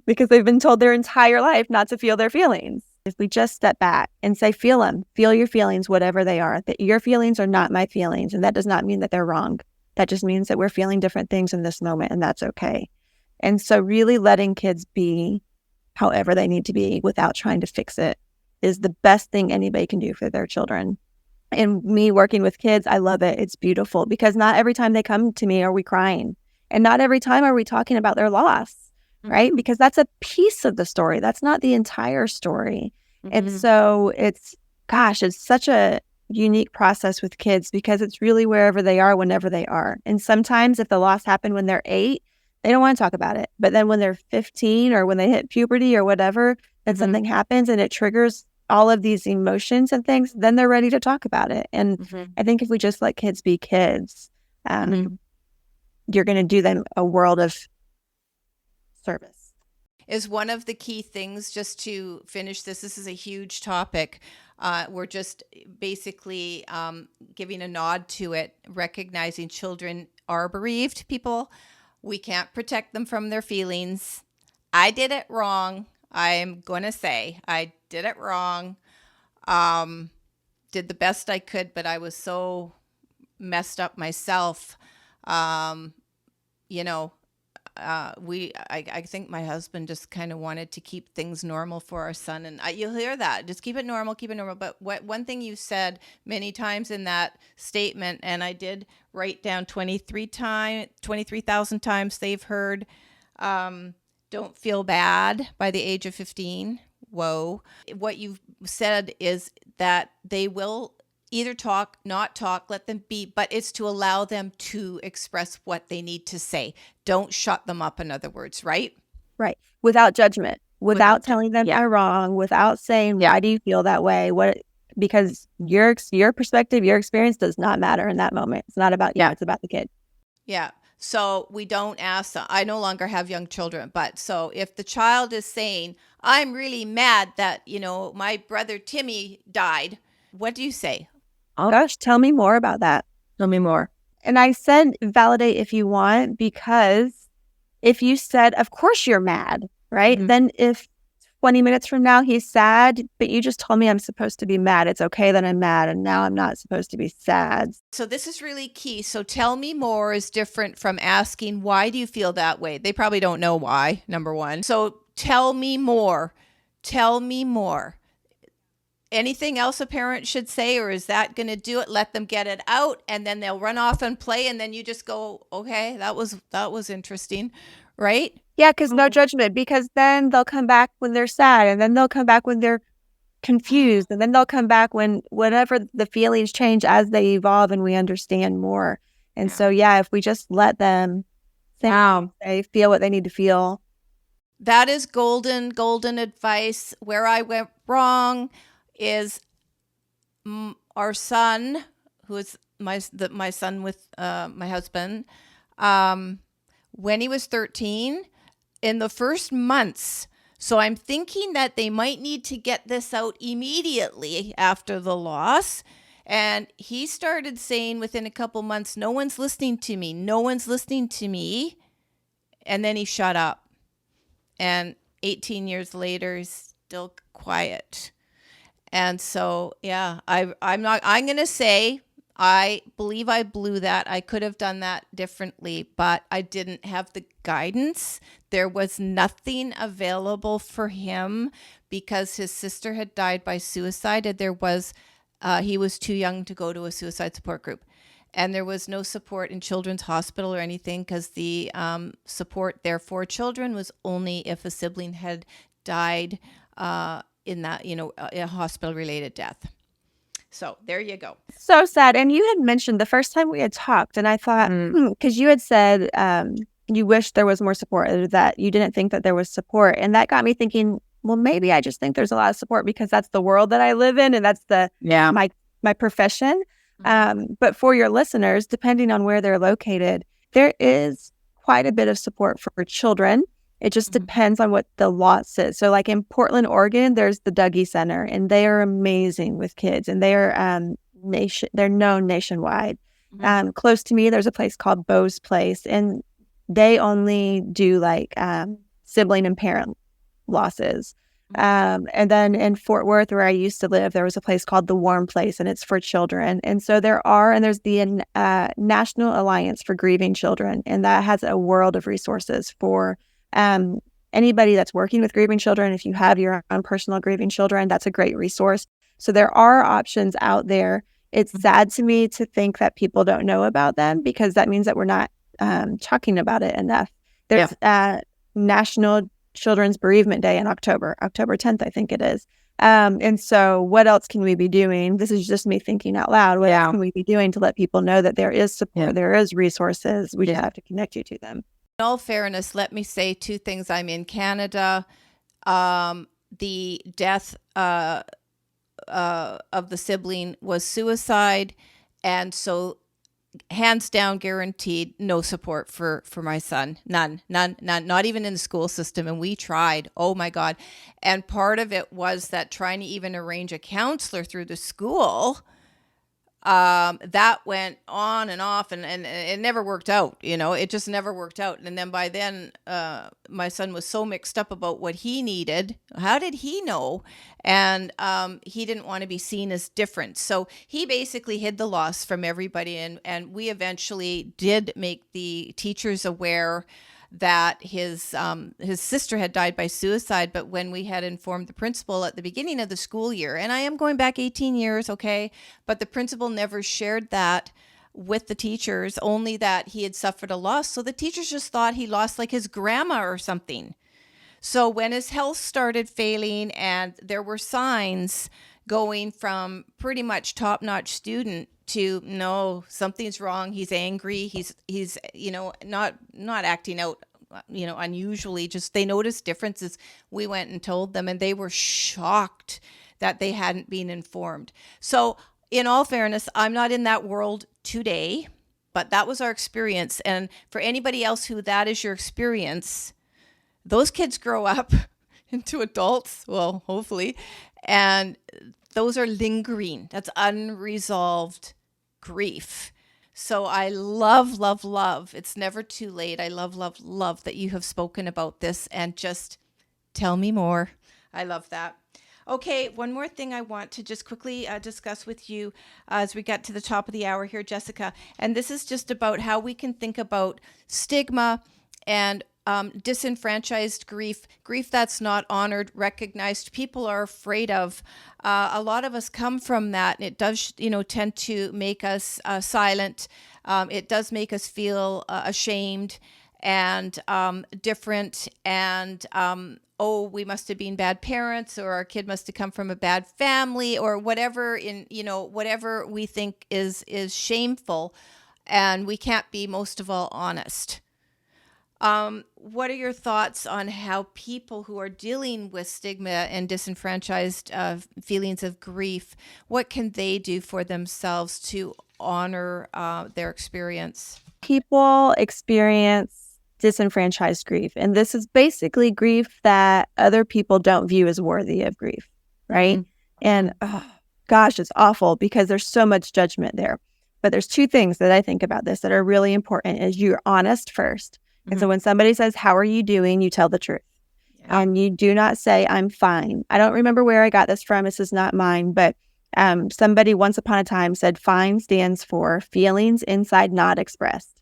because they've been told their entire life not to feel their feelings. If we just step back and say, feel them, feel your feelings, whatever they are, that your feelings are not my feelings. And that does not mean that they're wrong. That just means that we're feeling different things in this moment, and that's okay. And so really letting kids be however they need to be without trying to fix it is the best thing anybody can do for their children. And me working with kids, I love it. It's beautiful because not every time they come to me are we crying. And not every time are we talking about their loss, right? Because that's a piece of the story. That's not the entire story. And so it's such a unique process with kids because it's really wherever they are, whenever they are. And sometimes if the loss happened when they're 8, they don't want to talk about it. But then when they're 15 or when they hit puberty or whatever, then something happens and it triggers all of these emotions and things, then they're ready to talk about it. And I think if we just let kids be kids, you're going to do them a world of service. Is one of the key things, just to finish this is a huge topic. We're just basically giving a nod to it, recognizing children are bereaved people. We can't protect them from their feelings. I did it wrong. I'm going to say I did it wrong. Did the best I could, but I was so messed up myself. I think my husband just kind of wanted to keep things normal for our son. And you'll hear that. Just keep it normal. But one thing you said many times in that statement, and I did write down 23,000 times they've heard, don't feel bad by the age of 15. Whoa. What you've said is that they will either talk, not talk, let them be, but it's to allow them to express what they need to say. Don't shut them up, in other words, right? Right. Without judgment, without telling them they're wrong, without saying, why do you feel that way? Because your perspective, your experience does not matter in that moment. It's not about you, it's about the kid. Yeah. So we don't ask them. I no longer have young children, but so if the child is saying, I'm really mad that, my brother Timmy died, what do you say? Oh gosh, tell me more about that. Tell me more. And I said, validate if you want, because if you said, of course you're mad, right? Then if 20 minutes from now he's sad, but you just told me I'm supposed to be mad, it's okay that I'm mad, and now I'm not supposed to be sad. So this is really key. So tell me more is different from asking, why do you feel that way? They probably don't know why, number one. So tell me more. Tell me more. Anything else a parent should say, or is that going to do it? Let them get it out, and then they'll run off and play, and then you just go, okay, that was interesting, right? Yeah, because no judgment, because then they'll come back when they're sad, and then they'll come back when they're confused, and then they'll come back whenever the feelings change as they evolve and we understand more. And so, if we just let them say, feel what they need to feel. That is golden advice. Where I went wrong is our son, who is my son with my husband, when he was 13, in the first months. So I'm thinking that they might need to get this out immediately after the loss. And he started saying within a couple months, no one's listening to me. No one's listening to me. And then he shut up. And 18 years later, he's still quiet. And so, I'm going to say, I believe I blew that. I could have done that differently, but I didn't have the guidance. There was nothing available for him because his sister had died by suicide, and he was too young to go to a suicide support group. And there was no support in Children's Hospital or anything, because the support there for children was only if a sibling had died in that, a hospital-related death. So there you go. So sad. And you had mentioned the first time we had talked, and I thought, because you had said you wish there was more support, or that you didn't think that there was support. And that got me thinking, well, maybe I just think there's a lot of support because that's the world that I live in, and that's my profession. But for your listeners, depending on where they're located, there is quite a bit of support for children. It just depends on what the law says. So like in Portland, Oregon, there's the Dougie Center, and they are amazing with kids, and they are they're known nationwide. Close to me, there's a place called Bo's Place, and they only do like sibling and parent losses. And then in Fort Worth, where I used to live, there was a place called the Warm Place, and it's for children. And so there's the National Alliance for Grieving Children, and that has a world of resources for anybody that's working with grieving children. If you have your own personal grieving children, that's a great resource. So there are options out there. It's sad to me to think that people don't know about them, because that means that we're not talking about it enough. There's National Children's Bereavement Day in October 10th, I think it is. And so what else can we be doing? This is just me thinking out loud. What else can we be doing to let people know that there is support, there is resources? We just have to connect you to them. In all fairness, let me say two things. I'm in Canada. The death of the sibling was suicide, and so hands down guaranteed no support for my son. None, not even in the school system. And we tried, oh my God. And part of it was that trying to even arrange a counselor through the school, that went on and off, and it never worked out. It just never worked out. And then by then, my son was so mixed up about what he needed. How did he know? And he didn't want to be seen as different. So he basically hid the loss from everybody. And we eventually did make the teachers aware that his sister had died by suicide. But when we had informed the principal at the beginning of the school year, and I am going back 18 years, okay, but the principal never shared that with the teachers, only that he had suffered a loss. So the teachers just thought he lost like his grandma or something. So when his health started failing and there were signs going from pretty much top-notch student to no, something's wrong, he's angry, he's not acting out unusually, just they noticed differences. We went and told them, and they were shocked that they hadn't been informed. So in all fairness, I'm not in that world today, but that was our experience. And for anybody else who that is your experience, those kids grow up into adults, well, hopefully, and those are lingering. That's unresolved grief. So I love, love, love. It's never too late. I love, love, love that you have spoken about this, and just tell me more. I love that. Okay, one more thing I want to just quickly discuss with you as we get to the top of the hour here, Jessica. And this is just about how we can think about stigma and disenfranchised grief that's not honored, recognized, people are afraid of. A lot of us come from that, and it does, tend to make us silent. It does make us feel ashamed and different, and we must have been bad parents, or our kid must have come from a bad family, or whatever whatever we think is shameful, and we can't be, most of all, honest. What are your thoughts on how people who are dealing with stigma and disenfranchised feelings of grief, what can they do for themselves to honor their experience? People experience disenfranchised grief, and this is basically grief that other people don't view as worthy of grief, right? Mm-hmm. And gosh, it's awful because there's so much judgment there. But there's two things that I think about this that are really important: is you're honest first. And so when somebody says, how are you doing? You tell the truth. Yeah. And you do not say, I'm fine. I don't remember where I got this from. This is not mine. But somebody once upon a time said, fine stands for feelings inside not expressed.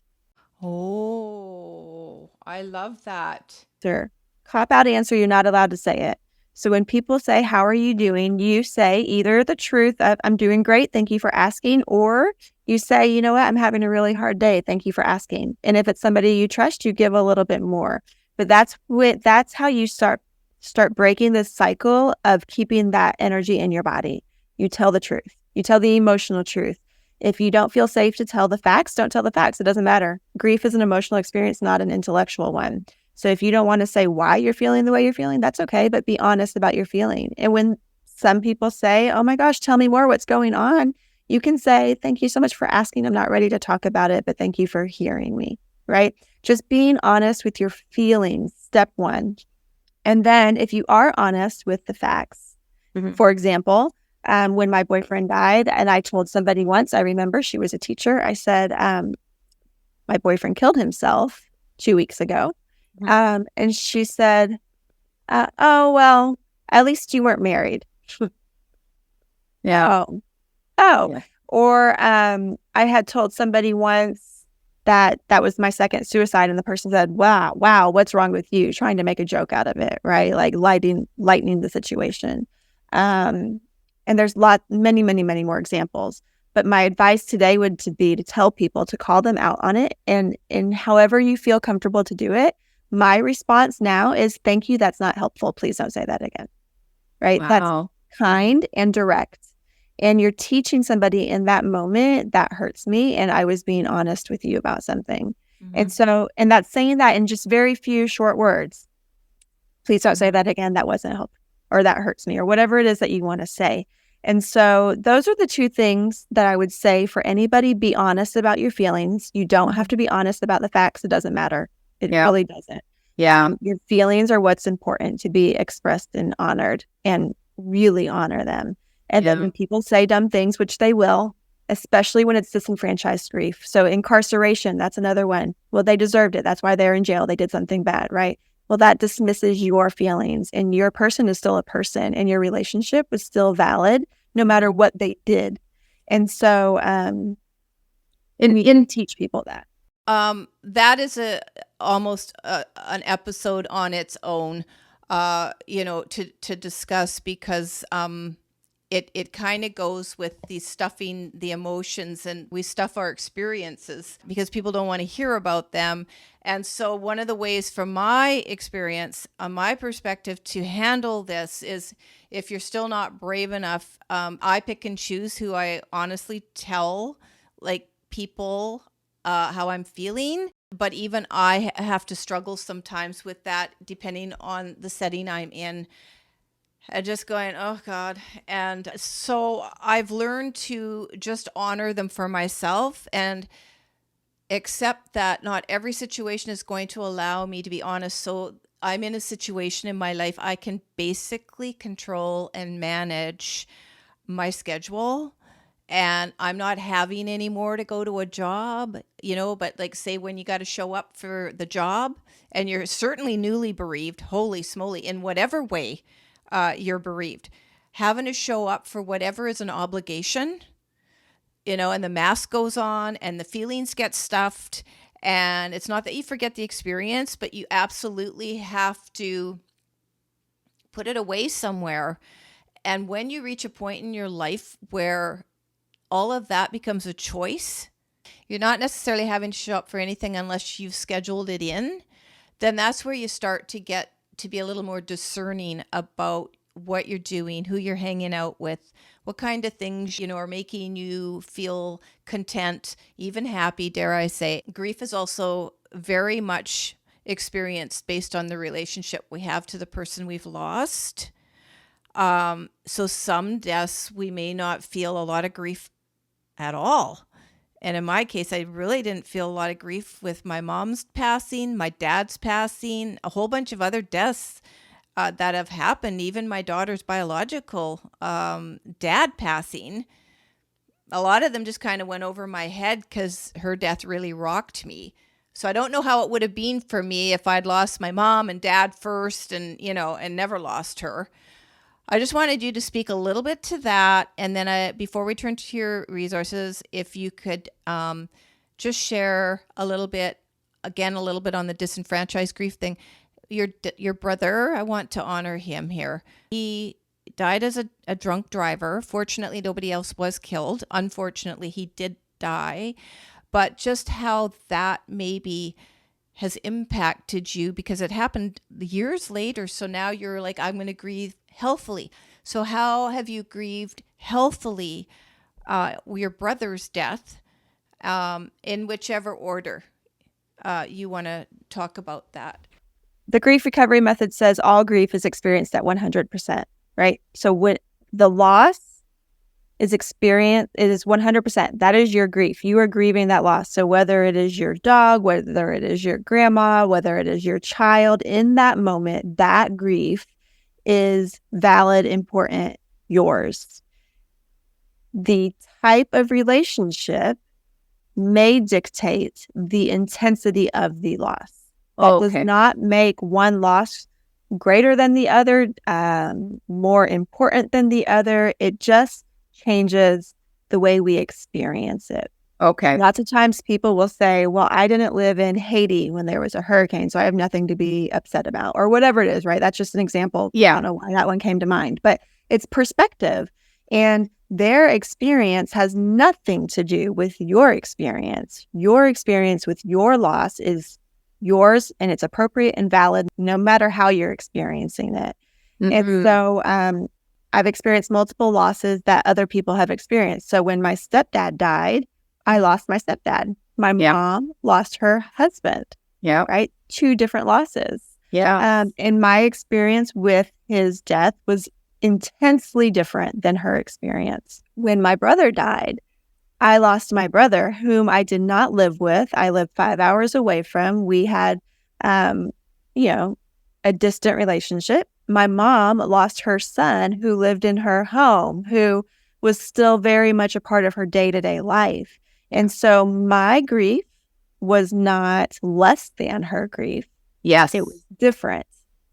Oh, I love that. Sir, cop-out answer, you're not allowed to say it. So when people say, how are you doing? You say either the truth of, I'm doing great, thank you for asking, or you say, you know what, I'm having a really hard day, thank you for asking. And if it's somebody you trust, you give a little bit more. But that's how you start breaking this cycle of keeping that energy in your body. You tell the truth. You tell the emotional truth. If you don't feel safe to tell the facts, don't tell the facts. It doesn't matter. Grief is an emotional experience, not an intellectual one. So if you don't want to say why you're feeling the way you're feeling, that's okay, but be honest about your feeling. And when some people say, oh my gosh, tell me more, what's going on? You can say, thank you so much for asking. I'm not ready to talk about it, but thank you for hearing me, right? Just being honest with your feelings, step one. And then if you are honest with the facts, for example, when my boyfriend died, and I told somebody once, I remember she was a teacher, I said, my boyfriend killed himself 2 weeks ago. And she said, oh, well, at least you weren't married. Yeah. Oh. Yeah. Or I had told somebody once that was my second suicide, and the person said, wow, what's wrong with you? Trying to make a joke out of it, right? Like lightening the situation. And there's many, many, many more examples. But my advice today would be to tell people to call them out on it, and however you feel comfortable to do it. My response now is, thank you, that's not helpful. Please don't say that again. Right? Wow. That's kind and direct. And you're teaching somebody in that moment, that hurts me, and I was being honest with you about something. And that's saying that in just very few short words. Please don't say that again. That wasn't helpful, or that hurts me, or whatever it is that you want to say. And so those are the two things that I would say for anybody. Be honest about your feelings. You don't have to be honest about the facts. It doesn't matter. It Yeah. really doesn't. Yeah. Your feelings are what's important to be expressed and honored, and really honor them. And then when people say dumb things, which they will, especially when it's disenfranchised grief. So incarceration, that's another one. Well, they deserved it. That's why they're in jail. They did something bad, right? Well, that dismisses your feelings, and your person is still a person, and your relationship is still valid no matter what they did. And so and teach people that. That is almost an episode on its own, to discuss, because it kind of goes with the stuffing the emotions, and we stuff our experiences because people don't want to hear about them. And so one of the ways from my experience, my perspective, to handle this is, if you're still not brave enough, I pick and choose who I honestly tell, like, people how I'm feeling. But even I have to struggle sometimes with that, depending on the setting I'm in. And just going, oh God. And so I've learned to just honor them for myself and accept that not every situation is going to allow me to be honest. So I'm in a situation in my life I can basically control and manage my schedule. And I'm not having any more to go to a job, but like, say, when you got to show up for the job and you're certainly newly bereaved, holy smoly, in whatever way you're bereaved, having to show up for whatever is an obligation, and the mask goes on and the feelings get stuffed. And it's not that you forget the experience, but you absolutely have to put it away somewhere. And when you reach a point in your life where all of that becomes a choice, you're not necessarily having to show up for anything unless you've scheduled it in, then that's where you start to get to be a little more discerning about what you're doing, who you're hanging out with, what kind of things, are making you feel content, even happy, dare I say. Grief is also very much experienced based on the relationship we have to the person we've lost. So some deaths, we may not feel a lot of grief at all. And in my case, I really didn't feel a lot of grief with my mom's passing, my dad's passing, a whole bunch of other deaths that have happened, even my daughter's biological dad passing. A lot of them just kind of went over my head because her death really rocked me. So I don't know how it would have been for me if I'd lost my mom and dad first and never lost her. I just wanted you to speak a little bit to that. And then before we turn to your resources, if you could just share a little bit on the disenfranchised grief thing. Your brother, I want to honor him here. He died as a drunk driver. Fortunately, nobody else was killed. Unfortunately, he did die. But just how that maybe has impacted you, because it happened years later. So now you're like, I'm going to grieve healthily. So how have you grieved healthily your brother's death, in whichever order you want to talk about that? The grief recovery method says all grief is experienced at 100%, right? So when the loss is experienced, it is 100%. That is your grief. You are grieving that loss. So whether it is your dog, whether it is your grandma, whether it is your child, in that moment, that grief is valid, important, yours. The type of relationship may dictate the intensity of the loss. That does not make one loss greater than the other, more important than the other. It just changes the way we experience it. Okay. Lots of times people will say, well, I didn't live in Haiti when there was a hurricane, so I have nothing to be upset about, or whatever it is, right? That's just an example. Yeah. I don't know why that one came to mind, but it's perspective. And their experience has nothing to do with your experience. Your experience with your loss is yours, and it's appropriate and valid no matter how you're experiencing it. Mm-hmm. And so I've experienced multiple losses that other people have experienced. So when my stepdad died, I lost my stepdad. My mom lost her husband. Yeah. Right? 2 different losses. Yeah. And my experience with his death was intensely different than her experience. When my brother died, I lost my brother, whom I did not live with. I lived 5 hours away from. We had, um, a distant relationship. My mom lost her son, who lived in her home, who was still very much a part of her day-to-day life. And so my grief was not less than her grief. Yes. It was different.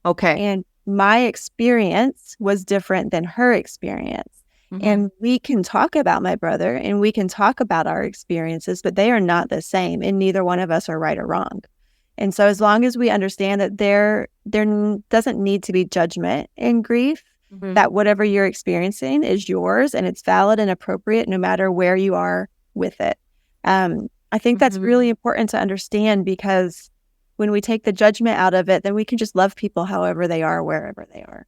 Okay. And my experience was different than her experience. And we can talk about my brother and we can talk about our experiences, but they are not the same. And neither one of us are right or wrong. And so as long as we understand that there doesn't need to be judgment in grief, that whatever you're experiencing is yours and it's valid and appropriate no matter where you are with it. I think that's really important to understand, because when we take the judgment out of it, then we can just love people however they are, wherever they are.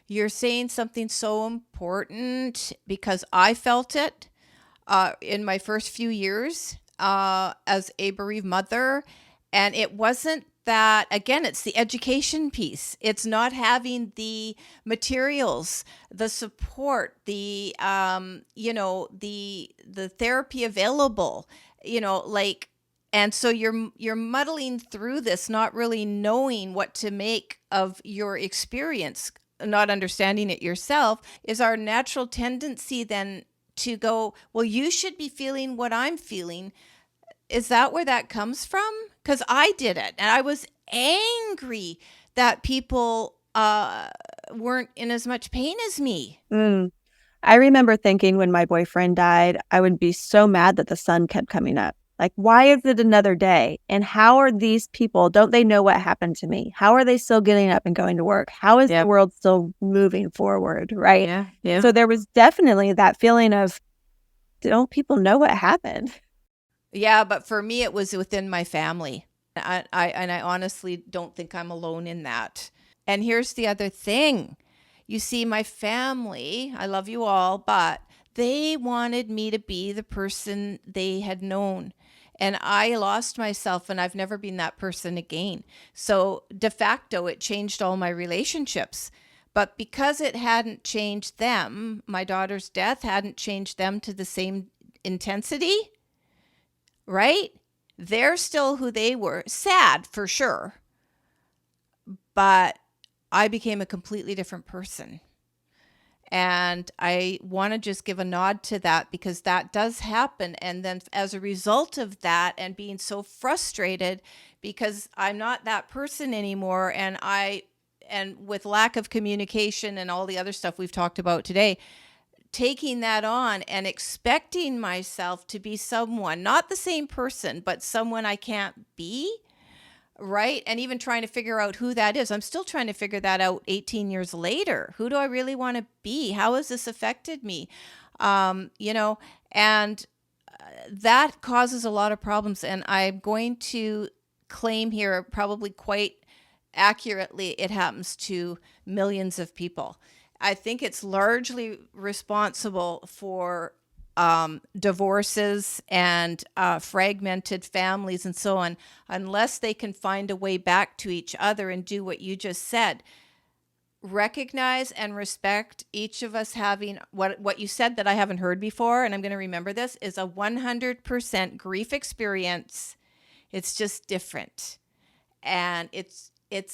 You're saying something so important, because I felt it in my first few years as a bereaved mother. And it wasn't that, again, it's the education piece. It's not having the materials, the support, the therapy available, and so you're muddling through this, not really knowing what to make of your experience, not understanding it yourself. Is our natural tendency then to go, well, you should be feeling what I'm feeling. Is that where that comes from? Because I did it, and I was angry that people weren't in as much pain as me. I remember thinking when my boyfriend died, I would be so mad that the sun kept coming up. Like, why is it another day? And how are these people, don't they know what happened to me? How are they still getting up and going to work? How is the world still moving forward, right? Yeah. So there was definitely that feeling of, don't people know what happened? Yeah, but for me, it was within my family. I honestly don't think I'm alone in that. And here's the other thing. You see, my family, I love you all, but they wanted me to be the person they had known. And I lost myself, and I've never been that person again. So de facto, it changed all my relationships. But because it hadn't changed them, my daughter's death hadn't changed them to the same intensity, right? They're still who they were. Sad, for sure. But I became a completely different person. And I want to just give a nod to that, because that does happen. And then as a result of that, and being so frustrated because I'm not that person anymore, and with lack of communication and all the other stuff we've talked about today, taking that on and expecting myself to be someone, not the same person, but someone I can't be, right? And even trying to figure out who that is. I'm still trying to figure that out 18 years later. Who do I really want to be? How has this affected me? And that causes a lot of problems. And I'm going to claim here, probably quite accurately, it happens to millions of people. I think it's largely responsible for divorces and fragmented families and so on, unless they can find a way back to each other and do what you just said. Recognize and respect each of us having what you said that I haven't heard before, and I'm going to remember this, is a 100% grief experience. It's just different. And it's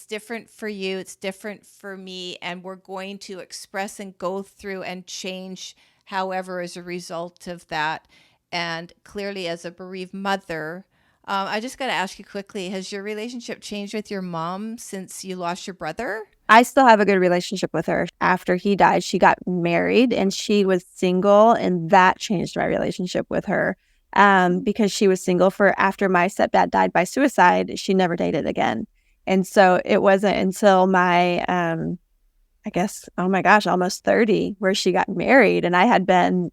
different for you. It's different for me. And we're going to express and go through and change however as a result of that. And clearly, as a bereaved mother, I just got to ask you quickly, has your relationship changed with your mom since you lost your brother? I still have a good relationship with her. After he died, she got married and she was single, and that changed my relationship with her. Because she was single after my stepdad died by suicide, she never dated again. And so it wasn't until my, I guess, oh my gosh, almost 30, where she got married. And I had been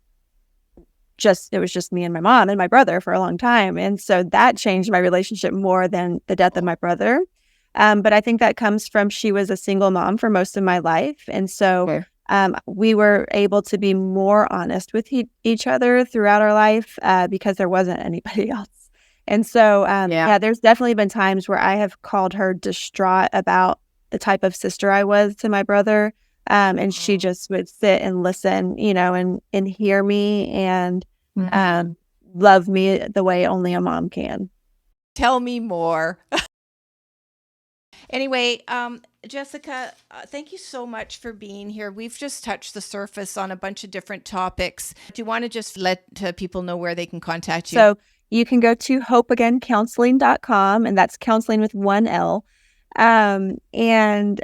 it was just me and my mom and my brother for a long time. And so that changed my relationship more than the death of my brother. But I think that comes from, she was a single mom for most of my life. And so we were able to be more honest with each other throughout our life because there wasn't anybody else. And so, there's definitely been times where I have called her distraught about the type of sister I was to my brother, And she just would sit and listen, and hear me and love me the way only a mom can. Tell me more. Anyway, Jessica, thank you so much for being here. We've just touched the surface on a bunch of different topics. Do you want to just let people know where they can contact you? So you can go to hopeagaincounseling.com, and that's counseling with one L. And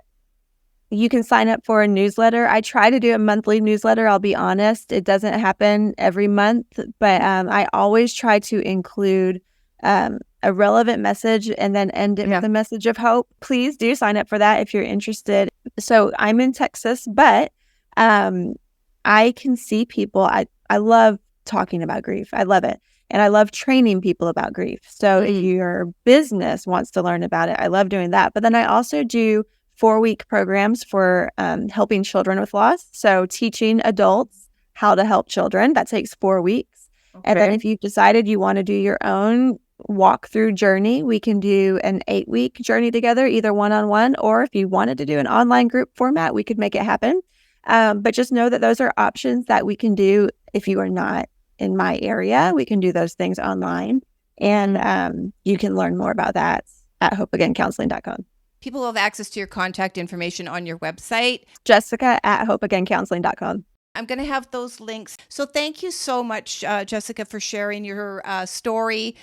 you can sign up for a newsletter. I try to do a monthly newsletter. I'll be honest. It doesn't happen every month, but I always try to include a relevant message and then end it with a message of hope. Please do sign up for that if you're interested. So I'm in Texas, but I can see people. I love talking about grief. I love it. And I love training people about grief. So if your business wants to learn about it, I love doing that. But then I also do 4-week programs for helping children with loss. So teaching adults how to help children. That takes 4 weeks. Okay. And then if you've decided you want to do your own walkthrough journey, we can do an 8-week journey together, either one-on-one, or if you wanted to do an online group format, we could make it happen. But just know that those are options that we can do. If you are not in my area, we can do those things online. And you can learn more about that at hopeagaincounseling.com. People will have access to your contact information on your website. Jessica at hopeagaincounseling.com. I'm going to have those links. So thank you so much, Jessica, for sharing your story,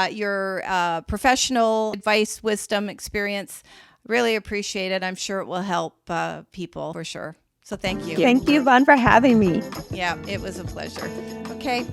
your professional advice, wisdom, experience. Really appreciate it. I'm sure it will help people for sure. So thank you. Thank you, Vaughn, for having me. Yeah, it was a pleasure. Okay.